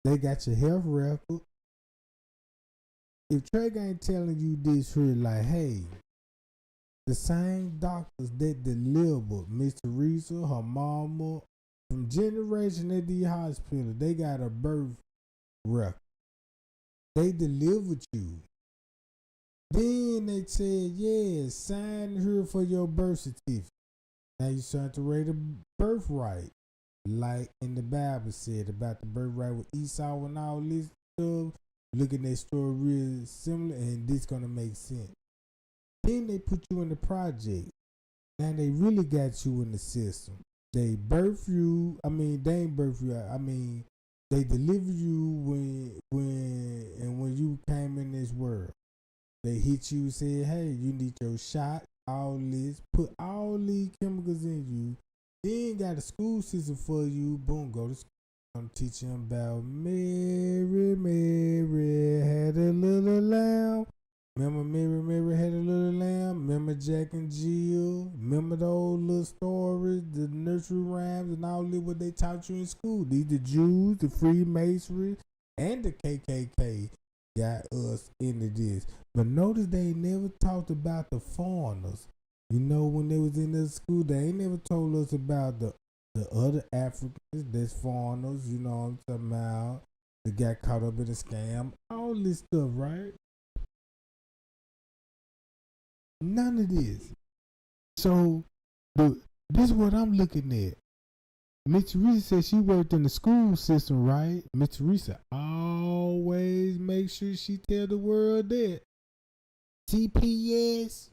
They got your health record. If Trey ain't telling you this here, like, hey, the same doctors that delivered Miss Teresa, her mama, from generation at the hospital, they got a birth record. They delivered you. Then they said, yeah, sign here for your birth certificate. Now you start to rate a birthright. Like in the Bible said about the birthright with Esau and all this stuff. Look at that story real similar, and this gonna make sense. Then they put you in the project. Now they really got you in the system. They birth you. I mean, they ain't birth you. I mean, they deliver you when you came in this world. They hit you, said, hey, you need your shot, all this, put all these chemicals in you. Then got a school system for you. Boom, go to school. I'm teaching about Mary had a little lamb. Remember Mary had a little lamb? Remember Jack and Jill? Remember the old little stories, the nursery rhymes and all that what they taught you in school? These the Jews, the Freemasonry, and the KKK got us into this. But notice they never talked about the foreigners. You know, when they was in the school, they ain't never told us about the other Africans that's foreigners, you know what I'm talking about, that got caught up in a scam, all this stuff, right? None of this. So, this is what I'm looking at. Miss Teresa said she worked in the school system, right? Miss Teresa always make sure she tell the world that. CPS.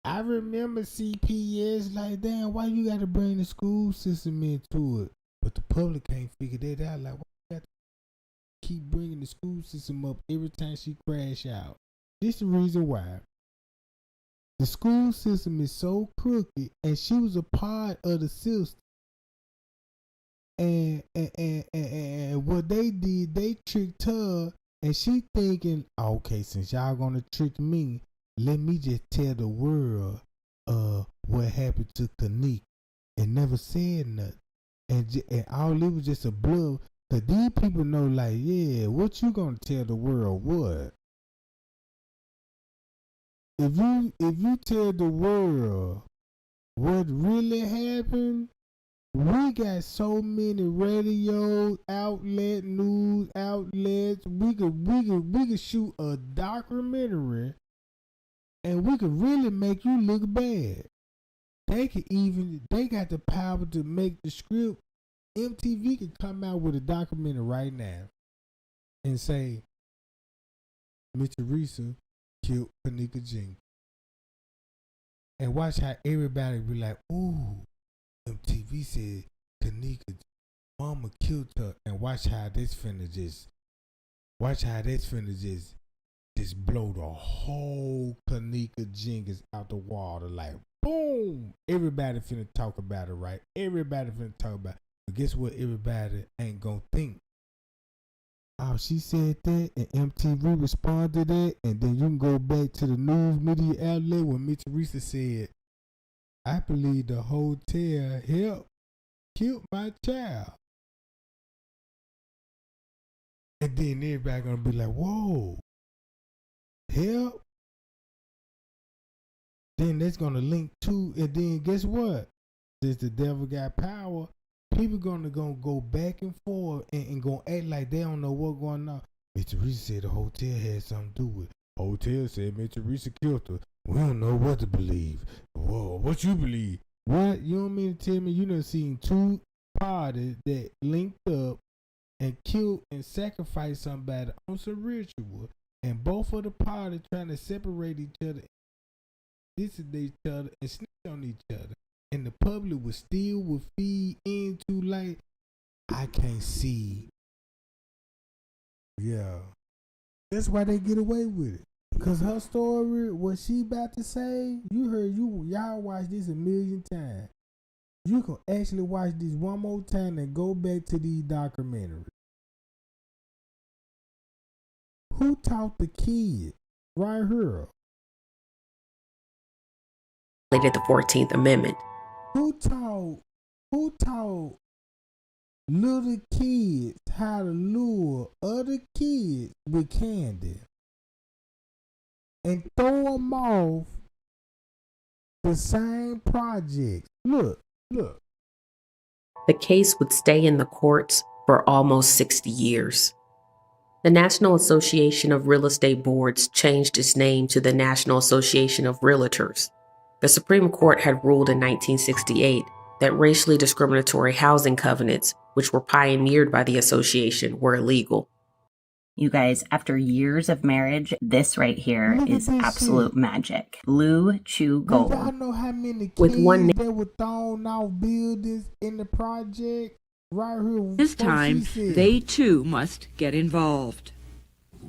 I remember CPS, like, damn, why you gotta bring the school system into it? But the public can't figure that out. Like, why you gotta keep bringing the school system up every time she crash out? This is the reason why. The school system is so crooked, and she was a part of the system. And what they did, they tricked her, and she thinking, okay, since y'all gonna trick me, let me just tell the world what happened to Kenneka, and never said nothing. And all it was just a bluff. Cause these people know, like, yeah, what you gonna tell the world what? If you tell the world what really happened, we got so many radio outlet, news outlets. We could shoot a documentary, and we could really make you look bad. They got the power to make the script. MTV could come out with a documentary right now and say, Miss Teresa killed Kenneka Jenkins. And watch how everybody be like, ooh, MTV said Kenneka mama killed her. And watch how this finna just blow the whole Kenneka Jenkins out the water. Like, boom! Everybody finna talk about it, right? Everybody finna talk about it. But guess what? Everybody ain't gonna think. Oh, she said that, and MTV responded to that, and then you can go back to the news media outlet when Miss Teresa said, I believe the hotel helped kill my child. And then everybody gonna be like, whoa, help? then that's gonna link to, and then guess what? Since the devil got power, people gonna go back and forth and gonna act like they don't know what's going on. Miss Teresa said the hotel had something to do with it. Hotel said Miss Teresa killed her. We don't know what to believe. Whoa, what you believe? What? You don't mean to tell me you done seen two parties that linked up and killed and sacrificed somebody on some ritual, and both of the parties trying to separate each other, diss each other, and snitch on each other, and the public would feed into like, I can't see. Yeah, that's why they get away with it. Cause her story, what she about to say, y'all watch this 1,000,000 times. You can actually watch this one more time and go back to these documentaries. Who taught the kids? Right here. Related the 14th Amendment. Who taught little kids how to lure other kids with candy and throw them off the same projects? Look. The case would stay in the courts for almost 60 years. The National Association of Real Estate Boards changed its name to the National Association of Realtors. The Supreme Court had ruled in 1968 that racially discriminatory housing covenants, which were pioneered by the association, were illegal. You guys, after years of marriage, this right here is absolute magic. Blue Chew Gold. Y'all know how many With kids one that were thrown off buildings in the project? Right here. This time, they too must get involved.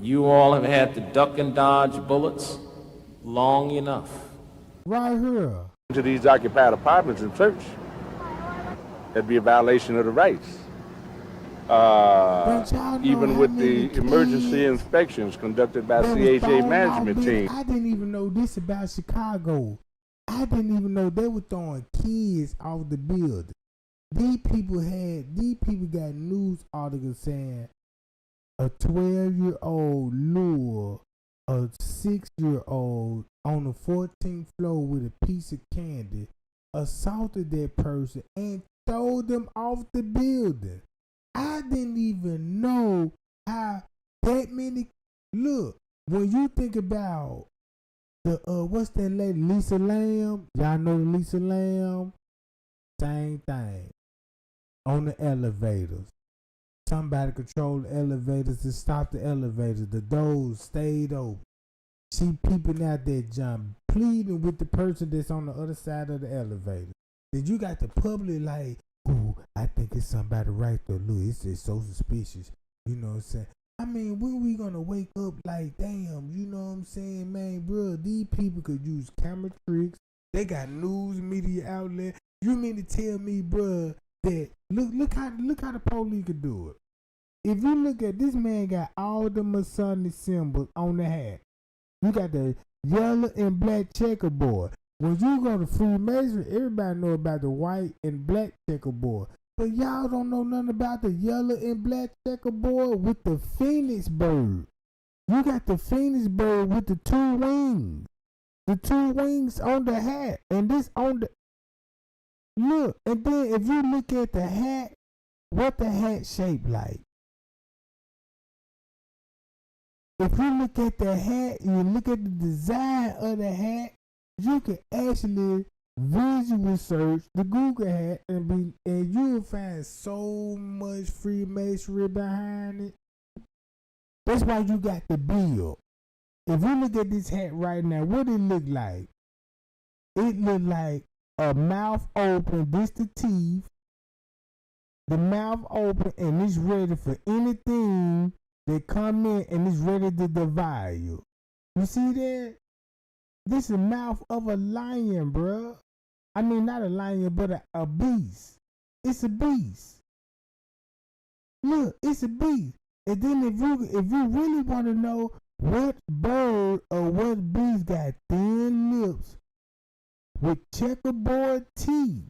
You all have had to duck and dodge bullets long enough. Right here. To these occupied apartments and search. That'd be a violation of the rights. Even with the emergency inspections conducted by CHA management team. I didn't even know this about Chicago. I didn't even know they were throwing kids off the building. These people got news articles saying a 12-year-old lure a 6-year-old on the 14th floor with a piece of candy, assaulted that person, and threw them off the building. I didn't even know how that many. Look, when you think about the what's that lady, Lisa Lamb? Y'all know Lisa Lamb? Same thing. On the elevators. Somebody controlled the elevators to stop the elevators. The doors stayed open. See people out there jumping, pleading with the person that's on the other side of the elevator. Then you got the public like, ooh, I think it's somebody right there. Look, it's just so suspicious. You know what I'm saying? I mean, when we gonna wake up like, damn, you know what I'm saying, man, bro, these people could use camera tricks. They got news media outlet. You mean to tell me, bro, that look how the police could do it. If you look at this man got all the Masonic symbols on the hat. You got the yellow and black checkerboard. When you go to Freemasonry, everybody know about the white and black checkerboard. But y'all don't know nothing about the yellow and black checkerboard with the phoenix bird. You got the phoenix bird with the two wings. The two wings on the hat. And this on the... Look, and then if you look at the hat, what the hat shaped like. If you look at the hat, you look at the design of the hat, you can actually visual search the Google hat and you'll find so much Freemasonry behind it. That's why you got the bill. If you look at this hat right now, what it look like? It look like a mouth open, this the teeth, the mouth open, and it's ready for anything that come in, and it's ready to devour you. You see that? This is the mouth of a lion, bruh. I mean, not a lion, but a beast. It's a beast. Look, it's a beast. And then if you really want to know what bird or what beast got thin lips with checkerboard teeth,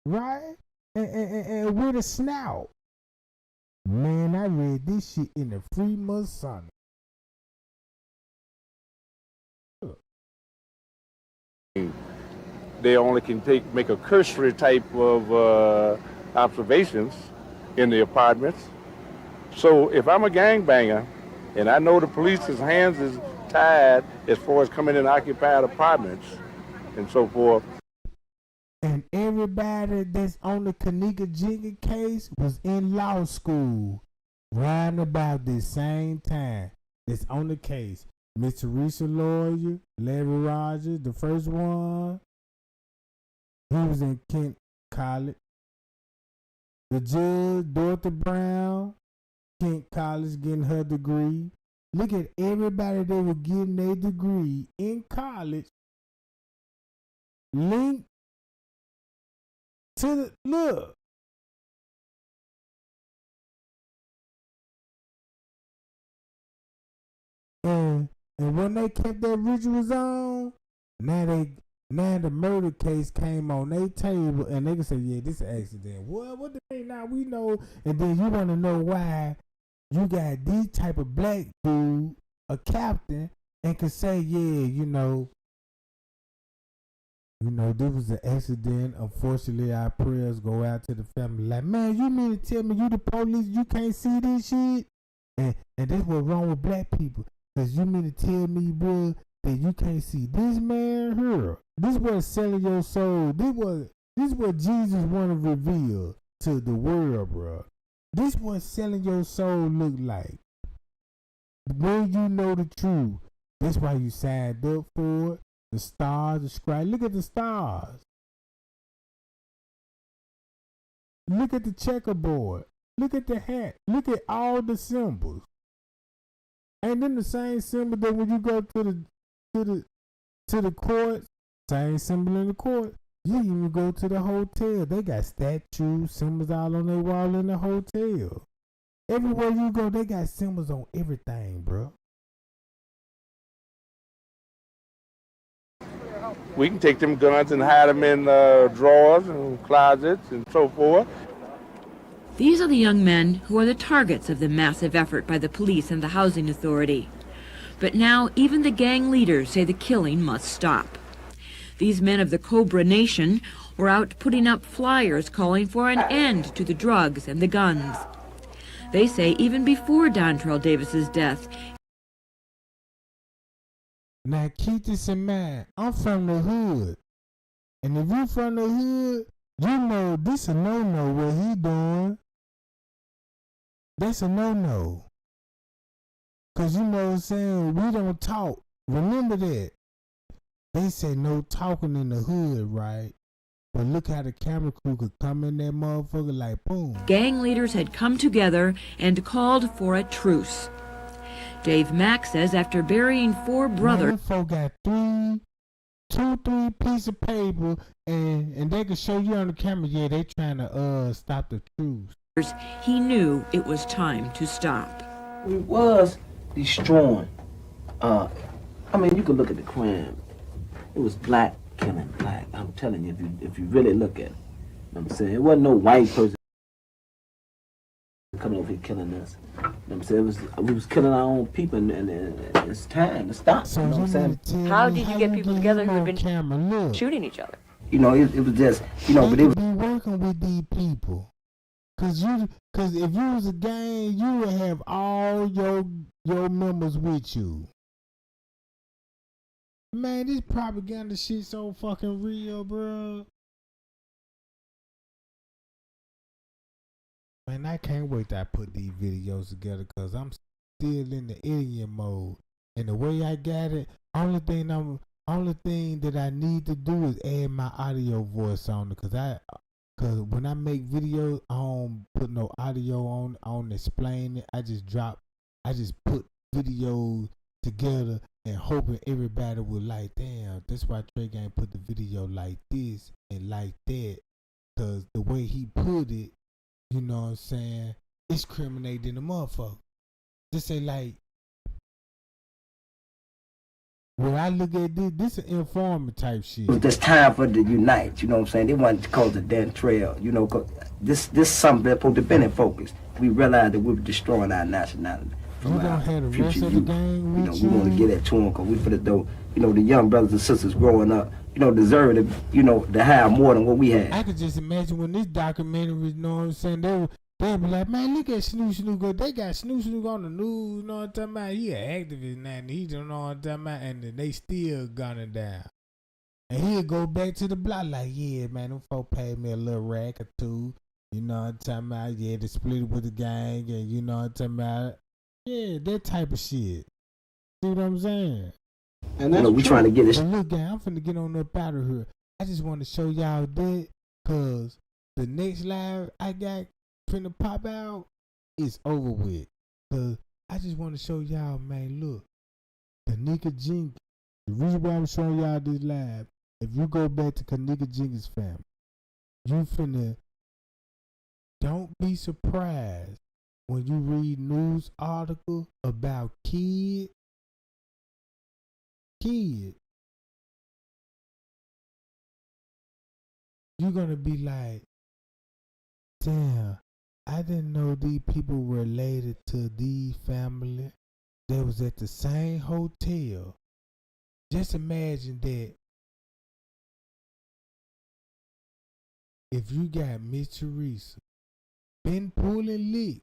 right? And with a snout. Man, I read this shit in the Freemasonic. They only can make a cursory type of observations in the apartments. So if I'm a gangbanger and I know the police's hands is tied as far as coming in occupied apartments and so forth. And everybody that's on the Kaniga Jigga case was in law school, riding about this same time. That's on the case. Miss Teresa Lawyer, Larry Rogers, the first one, he was in Kent College. The judge, Dorothy Brown, Kent College, getting her degree. Look at everybody that was getting their degree in college. Linked to the, look. And when they kept their rituals on, now the murder case came on their table, and they can say, yeah, this is an accident. What the thing? Now we know, and then you want to know why you got this type of black dude, a captain, and can say, yeah, you know, this was an accident. Unfortunately, our prayers go out to the family. Like, man, you mean to tell me you the police, you can't see this shit? And that's what's wrong with black people. Cause you mean to tell me, bro, that you can't see this man here? This was selling your soul. This what Jesus want to reveal to the world, bro. This what selling your soul look like. When you know the truth, that's why you signed up for it. The stars, the scribe. Look at the stars. Look at the checkerboard. Look at the hat. Look at all the symbols. And then the same symbol that when you go to the court, same symbol in the court. You even go to the hotel. They got statues, symbols all on their wall in the hotel. Everywhere you go, they got symbols on everything, bro. We can take them guns and hide them in drawers and closets and so forth. These are the young men who are the targets of the massive effort by the police and the housing authority. But now even the gang leaders say the killing must stop. These men of the Cobra Nation were out putting up flyers calling for an end to the drugs and the guns. They say even before Dontrell Davis's death. Now keep this in mind. I'm from the hood. And if you're from the hood, you know this a no-no what he doing. That's a no-no. Cause you know what I'm saying, we don't talk. Remember that. They say no talking in the hood, right? But look how the camera crew could come in that motherfucker like boom. Gang leaders had come together and called for a truce. Dave Mack says after burying 4 brothers, man, folk got three pieces of paper, and they can show you on the camera, yeah, they trying to stop the truce. He knew it was time to stop. We was destroying. I mean, you can look at the crime. It was black killing black. I'm telling you, if you really look at it, you know what I'm saying, it wasn't no white person coming over here killing us. You know what I'm saying? We was killing our own people, and it's time to stop. So you know what I'm saying? How did you get people together who had been shooting each other? You know, it was just, you know, but it was. Be working with these people, cause if you was a gang, you would have all your members with you. Man, this propaganda shit so fucking real, bro. Man, I can't wait till I put these videos together, cause I'm still in the alien mode. And the way I got it, only thing that I need to do is add my audio voice on it, cause when I make videos, I don't put no audio on. I don't explain it. I just put videos together and hoping everybody would like, damn, that's why Trey Gang put the video like this and like that, cause the way he put it, you know what I'm saying, it's criminating the motherfucker. This ain't like, when I look at this is informative type shit. It was just time for the unite, you know what I'm saying? They wanted to call the Dontrell, you know, cause this something that's supposed to be in focus. We realized that we were destroying our nationality. You don't have the rest of the gang with you know, we want to get that to them, because we for the dope. You know, the young brothers and sisters growing up, deserve to have more than what we had. I could just imagine when this documentary, you know what I'm saying, they'll be like, man, look at Snoop Snoop. They got Snoop Snoop on the news, you know what I'm talking about? He an activist now, and he don't know what I'm talking about, and they still gunning down. And he'll go back to the block like, yeah, man, them folk paid me a little rack or two. You know what I'm talking about? Yeah, they split it with the gang, and you know what I'm talking about? Yeah, that type of shit. See what I'm saying? And that's we trying to get this. But look, gang, I'm finna get on up out of here. I just want to show y'all that, cause the next live I got finna pop out is over with. Cause I just want to show y'all, man, look, Kenneka Jenkins. The reason why I'm showing y'all this live, if you go back to Kenneka Jenkins' family, you finna, don't be surprised when you read news article about kids. You're gonna be like, damn, I didn't know these people were related to these family that was at the same hotel. Just imagine that if you got Miss Teresa been pulling lick,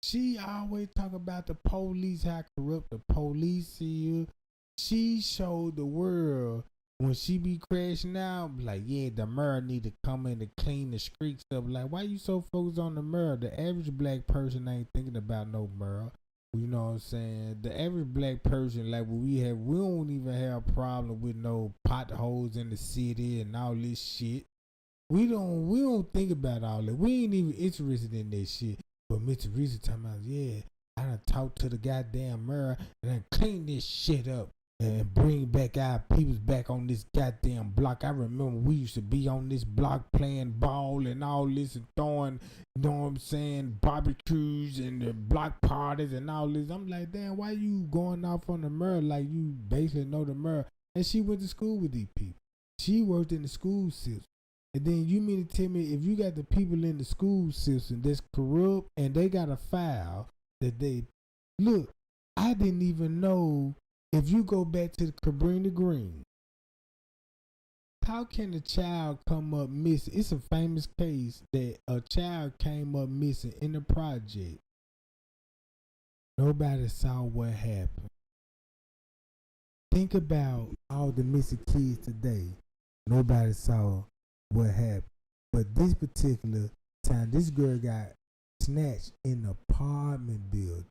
she always talk about the police, how corrupt the police is. She showed the world when she be crashing out, like, yeah, the mayor need to come in and clean the streets up. Like, why you so focused on the mayor? The average black person ain't thinking about no mayor. You know what I'm saying? The average black person, like what we don't even have a problem with no potholes in the city and all this shit. We don't think about all that. We ain't even interested in that shit. But Mr. Teresa talking about, yeah, I done talked to the goddamn mayor and I clean this shit up and bring back our peoples back on this goddamn block. I remember we used to be on this block playing ball and all this and throwing, you know what I'm saying, barbecues and the block parties and all this. I'm like, damn, why you going off on the mayor like you basically know the mayor? And she went to school with these people. She worked in the school system. And then you mean to tell me if you got the people in the school system that's corrupt and they got a file that they, look, I didn't even know. If you go back to Cabrini Green, how can a child come up missing? It's a famous case that a child came up missing in the project. Nobody saw what happened. Think about all the missing kids today. Nobody saw what happened. But this particular time, this girl got snatched in an apartment building.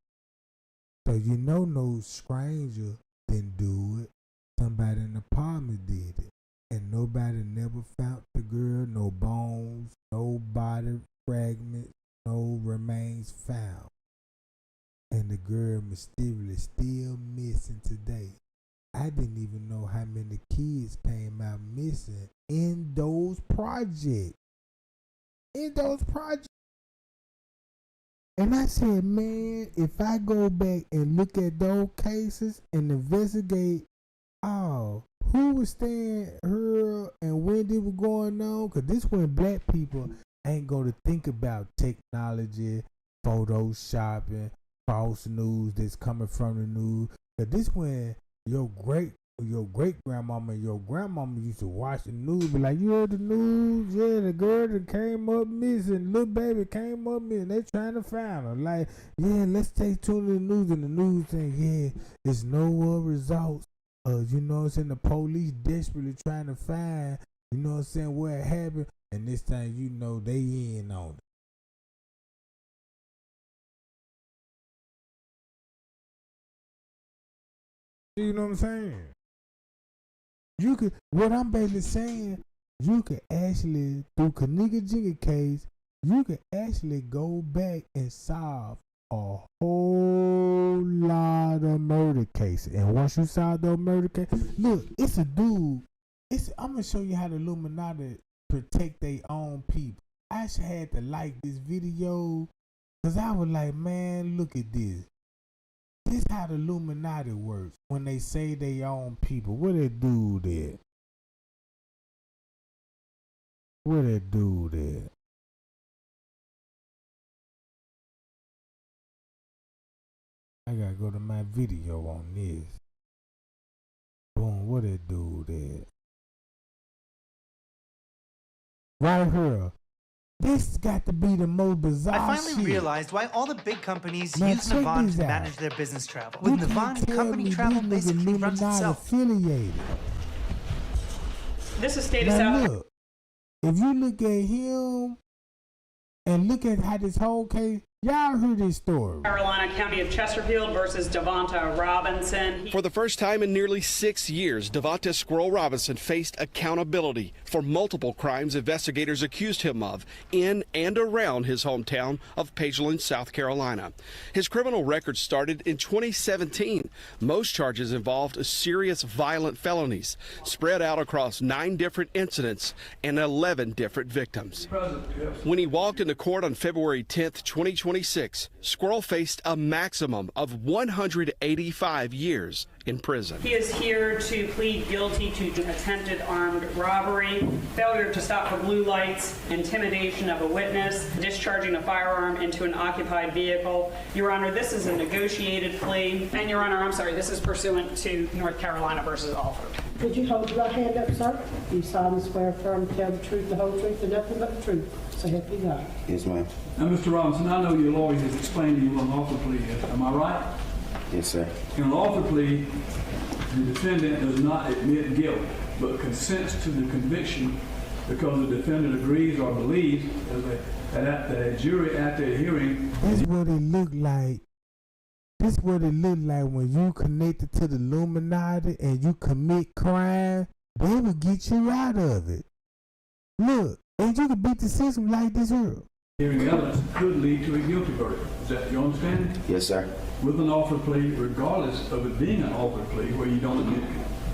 So you know no stranger didn't do it. Somebody in the apartment did it. And nobody never found the girl, no bones, no body fragments, no remains found. And the girl mysteriously still missing today. I didn't even know how many kids came out missing in those projects. And I said, man, if I go back and look at those cases and investigate, who was staying here and when they were going on? Because this when black people ain't going to think about technology, photoshopping, false news that's coming from the news. Because this when your great grandmama and your grandmama used to watch the news, be like, you heard the news? Yeah, the girl that came up missing, little baby came up missing. They trying to find her. Like, yeah, let's stay tuned to the news. And the news saying, yeah, there's no results. You know what I'm saying? The police desperately trying to find, you know what I'm saying, where it happened. And this time, you know, they in on it. You know what I'm saying? You could, what I'm basically saying, you could actually, through Kenneka Jenkins case, you could actually go back and solve a whole lot of murder cases. And once you solve those murder cases, look, it's a dude. I'm going to show you how the Illuminati protect their own people. I actually had to like this video because I was like, man, look at this. This how the Illuminati works when they say they own people. What that dude at? Where that dude at? I gotta go to my video on this. Boom, what that dude at? Right here. This got to be the most bizarre I finally shit. realized why all the big companies Now use check Navant this to out. manage their business travel. You With can't Navant, tell company me travel these niggas basically runs Illuminati itself. affiliated. This is State of Now South. look, if you look at him and look at how this whole case, y'all heard this story. Carolina County of Chesterfield versus Devonta Robinson. For the first time in nearly 6 years, Devonta Squirrel Robinson faced accountability for multiple crimes investigators accused him of in and around his hometown of Pageland, South Carolina. His criminal record started in 2017. Most charges involved serious violent felonies spread out across 9 different incidents and 11 different victims. When he walked into court on February 10th, 2026, Squirrel faced a maximum of 185 years in prison. He is here to plead guilty to attempted armed robbery, failure to stop for blue lights, intimidation of a witness, discharging a firearm into an occupied vehicle. Your Honor, this is a negotiated plea. And Your Honor, I'm sorry, this is pursuant to North Carolina versus Alford. Could you hold your right hand up, sir? Do you solemnly swear affirm to tell the truth, the whole truth, and nothing but the truth? So help you God. Yes, ma'am. Now, Mr. Robinson, I know your lawyer has explained to you what an lawful plea is. Am I right? Yes, sir. In a lawful plea, the defendant does not admit guilt, but consents to the conviction because the defendant agrees or believes that a jury at the hearing. This is what it looked like. This is what it looked like when you connected to the Illuminati and you commit crime. They will get you out of it. Look, and you can beat the system like this here. Hearing evidence could lead to a guilty verdict. Is that your understanding? Yes, sir. With an offered plea, regardless of it being an offered plea where you don't admit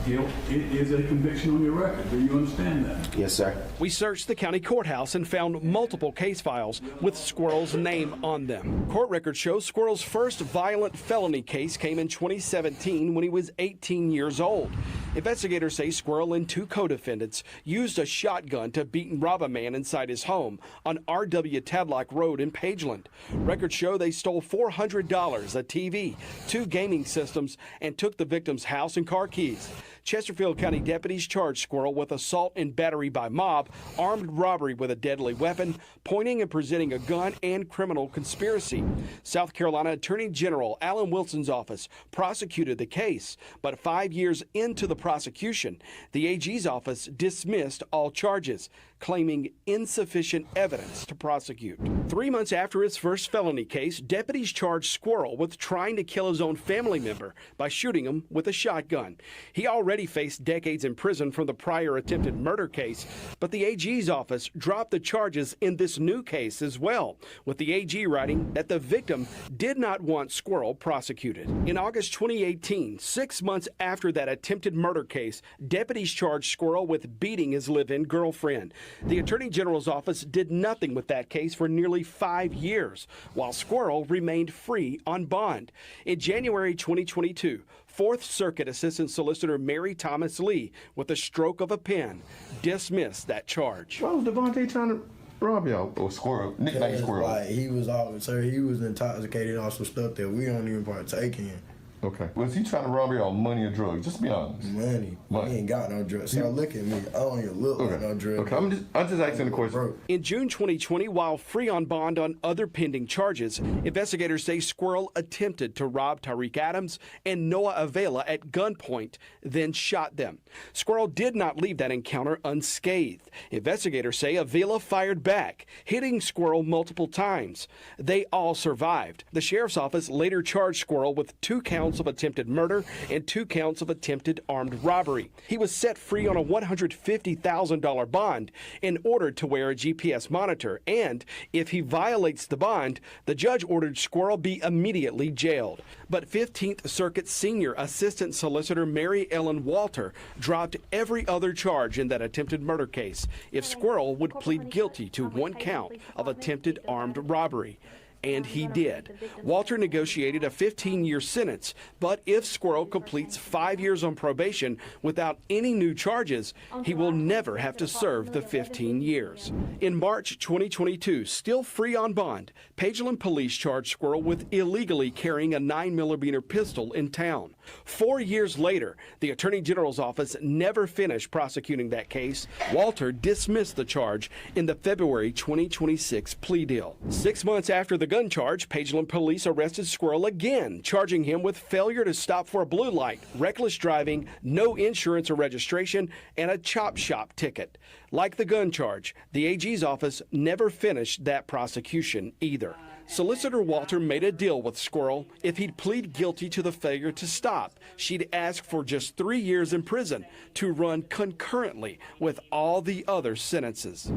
guilt, it is a conviction on your record. Do you understand that? Yes, sir. We searched the county courthouse and found multiple case files with Squirrel's name on them. Court records show Squirrel's first violent felony case came in 2017 when he was 18 years old. Investigators say Squirrel and 2 co-defendants used a shotgun to beat and rob a man inside his home on R.W. Tadlock Road in Pageland. Records show they stole $400, a TV, 2 gaming systems, and took the victim's house and car keys. Chesterfield County deputies charged Squirrel with assault and battery by mob, armed robbery with a deadly weapon, pointing and presenting a gun, and criminal conspiracy. South Carolina Attorney General Alan Wilson's office prosecuted the case, but 5 years into the prosecution, the AG's office dismissed all charges, claiming insufficient evidence to prosecute. 3 months after his first felony case, deputies charged Squirrel with trying to kill his own family member by shooting him with a shotgun. He already faced decades in prison from the prior attempted murder case, but the AG's office dropped the charges in this new case as well, with the AG writing that the victim did not want Squirrel prosecuted. In August 2018, 6 months after that attempted murder case, deputies charged Squirrel with beating his live-in girlfriend. The Attorney General's office did nothing with that case for nearly 5 years, while Squirrel remained free on bond. In January 2022, Fourth Circuit Assistant Solicitor Mary Thomas Lee, with a stroke of a pen, dismissed that charge. Why was Devontae trying to rob y'all? Or Squirrel, nickname Squirrel. Like, he was intoxicated on some stuff that we don't even partake in. Okay. Was he trying to rob y'all money or drugs? Just be honest. Money. He ain't got no drugs. So look at me. I don't even look like no drugs. Okay, I'm just asking the question. In June 2020, while free on bond on other pending charges, investigators say Squirrel attempted to rob Tariq Adams and Noah Avila at gunpoint, then shot them. Squirrel did not leave that encounter unscathed. Investigators say Avila fired back, hitting Squirrel multiple times. They all survived. The sheriff's office later charged Squirrel with 2 counts of attempted murder and 2 counts of attempted armed robbery. He was set free on a $150,000 bond and ordered to wear a GPS monitor, and if he violates the bond, the judge ordered Squirrel be immediately jailed. But 15th Circuit Senior Assistant Solicitor Mary Ellen Walter dropped every other charge in that attempted murder case if Squirrel would plead guilty to 1 count of attempted armed robbery. And he did. Walter negotiated a 15-year sentence, but if Squirrel completes 5 years on probation without any new charges, he will never have to serve the 15 years. In March 2022, still free on bond, Pageland police charged Squirrel with illegally carrying a 9mm pistol in town. 4 years later, the Attorney General's office never finished prosecuting that case. Walter dismissed the charge in the February 2026 plea deal. 6 months after the gun charge, Pageland police arrested Squirrel again, charging him with failure to stop for a blue light, reckless driving, no insurance or registration, and a chop shop ticket. Like the gun charge, the AG's office never finished that prosecution either. Solicitor Walter made a deal with Squirrel. If he'd plead guilty to the failure to stop, she'd ask for just 3 years in prison to run concurrently with all the other sentences.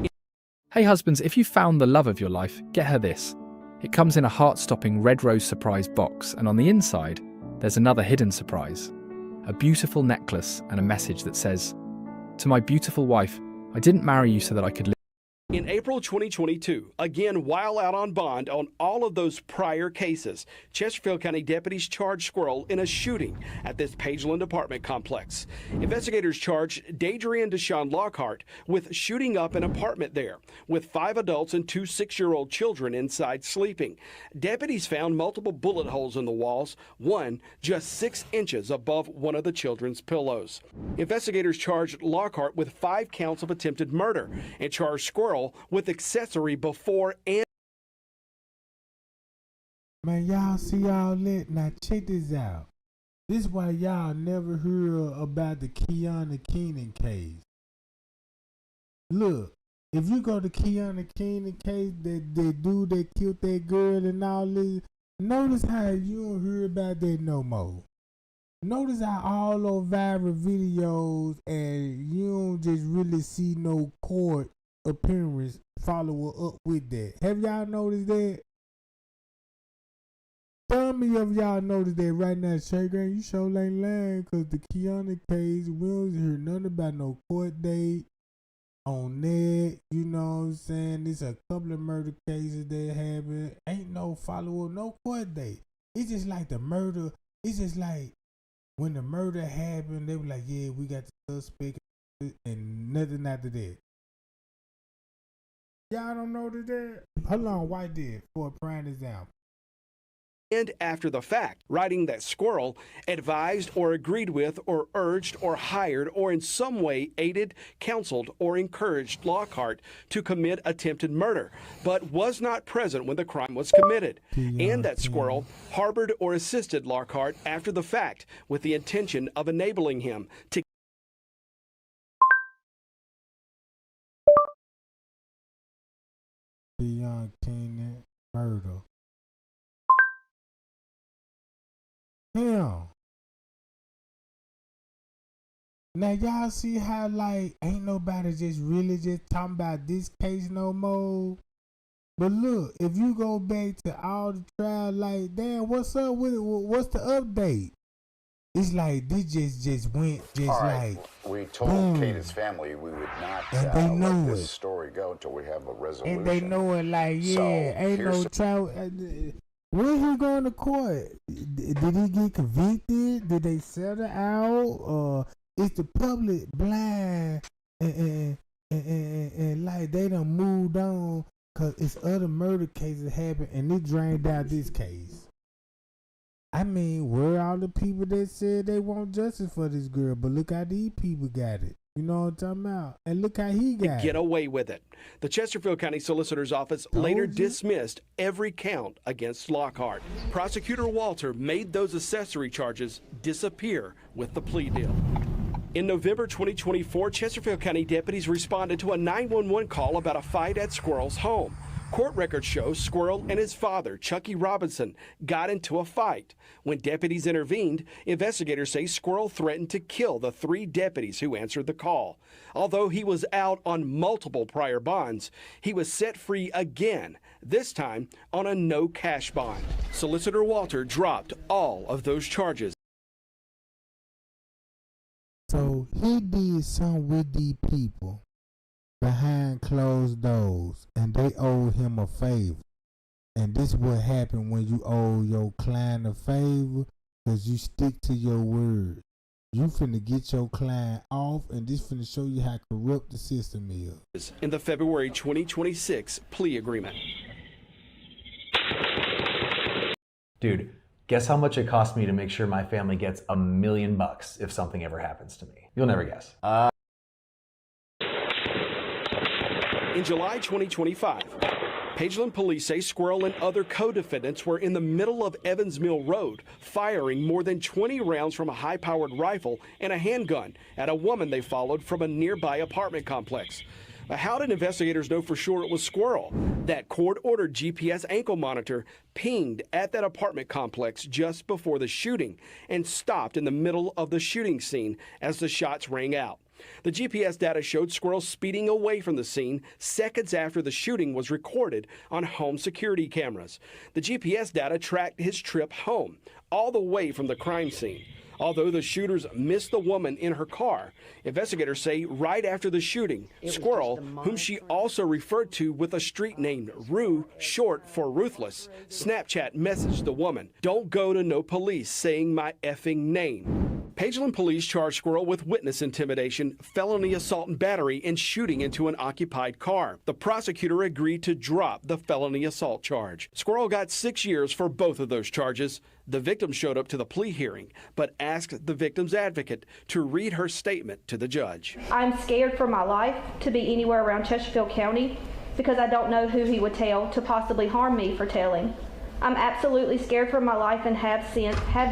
Hey husbands, if you found the love of your life, get her this. It comes in a heart-stopping red rose surprise box, and on the inside, there's another hidden surprise. A beautiful necklace and a message that says, "To my beautiful wife, I didn't marry you so that I could live." In April 2022, again while out on bond on all of those prior cases, Chesterfield County deputies charged Squirrel in a shooting at this Pageland apartment complex. Investigators charged Dadrian Deshawn Lockhart with shooting up an apartment there, with 5 adults and 2 6-year-old children inside sleeping. Deputies found multiple bullet holes in the walls, one just 6 inches above one of the children's pillows. Investigators charged Lockhart with 5 counts of attempted murder and charged Squirrel with accessory before and. Man, y'all see all that? Now check this out. This is why y'all never heard about the Kiana Keenan case. Look, if you go to Kiana Keenan case, that dude that killed that girl and all this, notice how you don't hear about that no more. Notice how all those viral videos and you don't just really see no court appearance follow up with that. Have y'all noticed that? Some of y'all noticed that right now. Shay Grant, you sure ain't lying, because the Kiana case, we don't hear nothing about no court date on that. You know what I'm saying? There's a couple of murder cases that happen. Ain't no follow up, no court date. It's just like the murder. It's just like when the murder happened, they were like, yeah, we got the suspect, and nothing after that. Y'all don't know that? Hold on, White did for a prime example. And after the fact, writing that Squirrel advised or agreed with or urged or hired or in some way aided, counseled, or encouraged Lockhart to commit attempted murder, but was not present when the crime was committed. And that Squirrel harbored or assisted Lockhart after the fact with the intention of enabling him to Beyond Keenan murder. Hell. Now y'all see how like ain't nobody just really just talking about this case no more. But look, if you go back to all the trial, like damn, what's up with it? What's the update? It's like this just went just all right. like we told Kata's family we would not let this story go until we have a resolution. And they know it like, yeah, So, ain't no trial. When he going to court? Did he get convicted? Did they settle out? Or is the public blind and like they done moved on because it's other murder cases happen and it drained out this case? I mean, where are all the people that said they want justice for this girl? But look how these people got it. You know what I'm talking about? And look how he got get away with it. The Chesterfield County Solicitor's Office later dismissed every count against Lockhart. Prosecutor Walter made those accessory charges disappear with the plea deal. In November 2024, Chesterfield County deputies responded to a 911 call about a fight at Squirrel's home. Court records show Squirrel and his father, Chucky Robinson, got into a fight. When deputies intervened, investigators say Squirrel threatened to kill the 3 deputies who answered the call. Although he was out on multiple prior bonds, he was set free again, this time on a no cash bond. Solicitor Walter dropped all of those charges. So he did something with these people behind closed doors, and they owe him a favor. And this is what happened when you owe your client a favor, because you stick to your word. You finna get your client off, and this finna show you how corrupt the system is. In the February 2026 plea agreement. Dude, Guess how much it cost me to make sure my family gets $1 million if something ever happens to me? You'll never guess. In July 2025, Pageland police say Squirrel and other co-defendants were in the middle of Evans Mill Road, firing more than 20 rounds from a high-powered rifle and a handgun at a woman they followed from a nearby apartment complex. How did investigators know for sure it was Squirrel? That court-ordered GPS ankle monitor pinged at that apartment complex just before the shooting and stopped in the middle of the shooting scene as the shots rang out. The GPS data showed Squirrel speeding away from the scene seconds after the shooting was recorded on home security cameras. The GPS data tracked his trip home, all the way from the crime scene. Although the shooters missed the woman in her car, investigators say right after the shooting, Squirrel, whom she also referred to with a street name Rue, short for ruthless, Snapchat messaged the woman, "Don't go to no police saying my effing name." Pageland police charged Squirrel with witness intimidation, felony assault and battery, and shooting into an occupied car. The prosecutor agreed to drop the felony assault charge. Squirrel got 6 years for both of those charges. The victim showed up to the plea hearing, but asked the victim's advocate to read her statement to the judge. I'm scared for my life to be anywhere around Chesterfield County because I don't know who he would tell to possibly harm me for telling. I'm absolutely scared for my life and have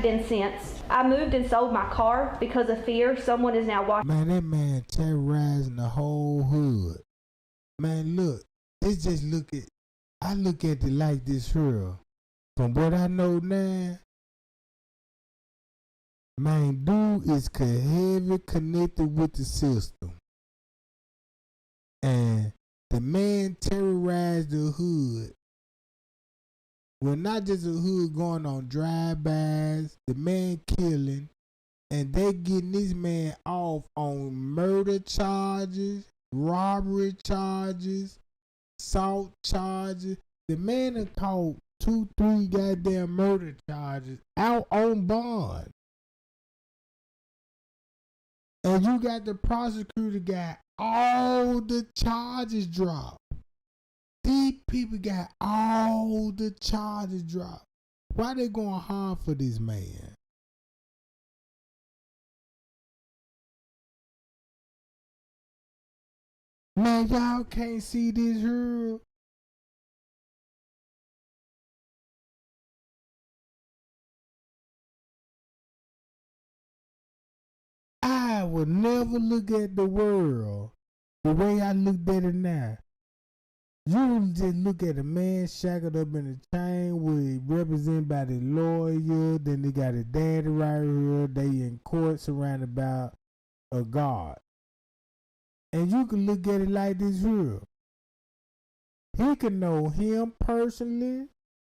been since. I moved and sold my car because of fear someone is now watching. Man, that man terrorizing the whole hood. Man, look, I look at it like this here. From what I know now, man, dude is heavily connected with the system. And the man terrorized the hood. Well, not just the hood going on drive-bys, the man killing, and they getting this man off on murder charges, robbery charges, assault charges. The man done caught 2-3 goddamn murder charges out on bond. And you got the prosecutor got all the charges dropped. These people got all the charges dropped. Why they going hard for this man? Man, y'all can't see this here. I would never look at the world the way I looked at it now. You just look at a man shackled up in a chain with represented by the lawyer, then they got a daddy right here, they in court surrounded by a guard. And you can look at it like this here. He can know him personally,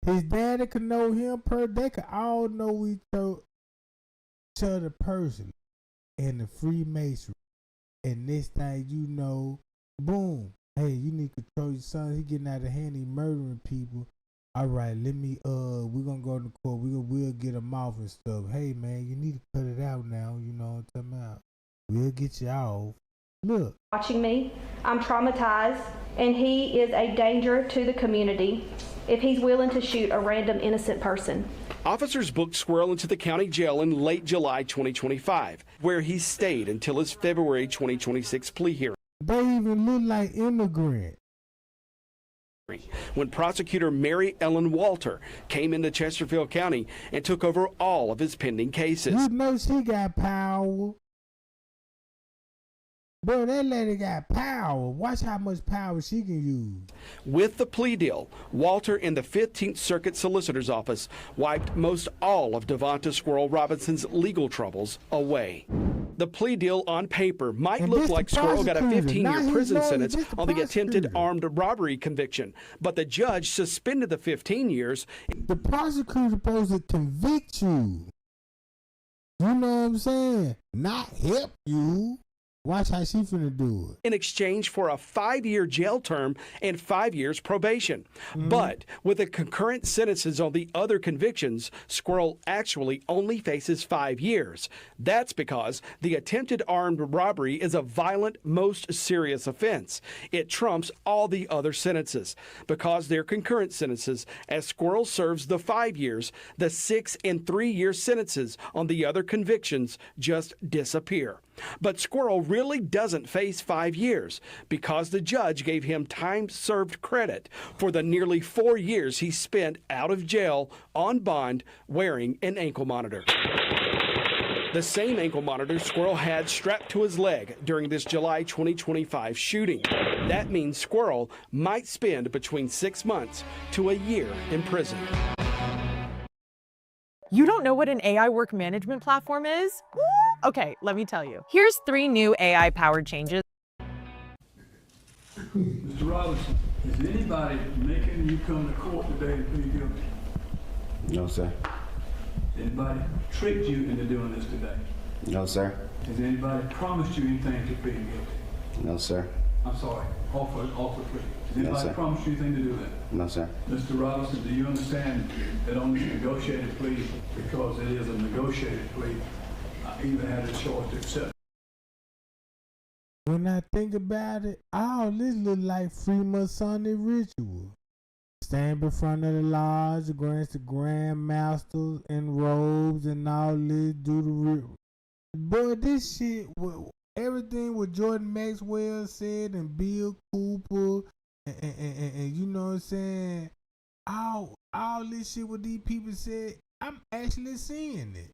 his daddy can know him personally, they can all know each other personally. And the Freemasonry. And next thing you know, boom. Hey, you need to control your son. He getting out of hand. He murdering people. All right, we're gonna go to court. We'll get him off and stuff. Hey, man, you need to cut it out now. You know what I'm talking about? We'll get you off. Look. Watching me. I'm traumatized, and he is a danger to the community if he's willing to shoot a random innocent person. Officers booked Squirrel into the county jail in late July 2025, where he stayed until his February 2026 plea hearing. They even look like immigrants. When prosecutor Mary Ellen Walter came into Chesterfield County and took over all of his pending cases. You know she got power. Bro, that lady got power. Watch how much power she can use. With the plea deal, Walter and the 15th Circuit Solicitor's Office wiped most all of Devonta Squirrel Robinson's legal troubles away. The plea deal on paper might look like Squirrel got a 15-year prison sentence on the attempted armed robbery conviction, but the judge suspended the 15 years. The prosecutor's supposed to convict you. You know what I'm saying? Not help you. Watch how she finna do it. In exchange for a 5-year jail term and 5 years probation. But with the concurrent sentences on the other convictions, Squirrel actually only faces 5 years. That's because the attempted armed robbery is a violent, most serious offense. It trumps all the other sentences. Because they're concurrent sentences, as Squirrel serves the 5 years, the 6 and 3-year sentences on the other convictions just disappear. But Squirrel really doesn't face 5 years because the judge gave him time served credit for the nearly 4 years he spent out of jail on bond wearing an ankle monitor. The same ankle monitor Squirrel had strapped to his leg during this July 2025 shooting. That means Squirrel might spend between 6 months to a year in prison. You don't know what an AI work management platform is? Okay, let me tell you. Here's 3 new AI-powered changes. Mr. Robinson, is anybody making you come to court today to plead guilty? No, sir. Anybody tricked you into doing this today? No, sir. Has anybody promised you anything to plead guilty? No, sir. I'm sorry, offer plea. Has No, anybody sir. promised you anything to do that? No, sir. Mr. Robinson, do you understand that on this negotiated plea, because it is a negotiated plea, I either had a choice to accept? When I think about it, all this look like Freemasonic ritual. Stand in front of the lodge against the grandmasters in robes and all this, do the boy, this shit, everything what Jordan Maxwell said and Bill Cooper and you know what I'm saying, all this shit what these people said, I'm actually seeing it.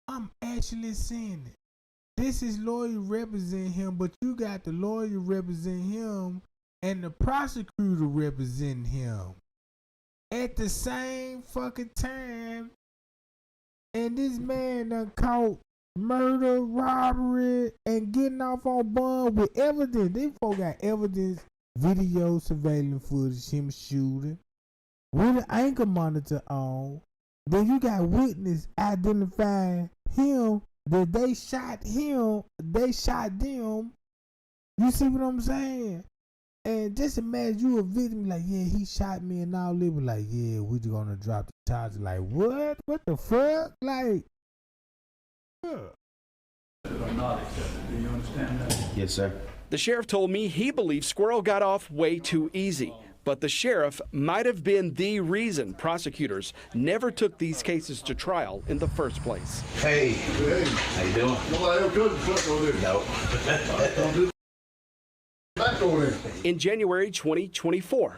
I'm actually seeing it. This is lawyer representing him, but you got the lawyer representing him and the prosecutor representing him at the same fucking time. And this man done caught murder, robbery, and getting off on bond with evidence. These folks got evidence, video surveillance footage, him shooting with an ankle monitor on. Then you got witness identifying him that they shot him, they shot them. You see what I'm saying? And just imagine you a victim, like, yeah, he shot me, and all they were like, yeah, we just gonna drop the charges. Like, what? What the fuck? Like, That are not accepted. Do you understand that? Yes, sir. The sheriff told me he believes Squirrel got off way too easy. But the sheriff might have been the reason prosecutors never took these cases to trial in the first place. Hey. How you doing? Nobody ever could flip on this. No. Don't do back on it. In January 2024,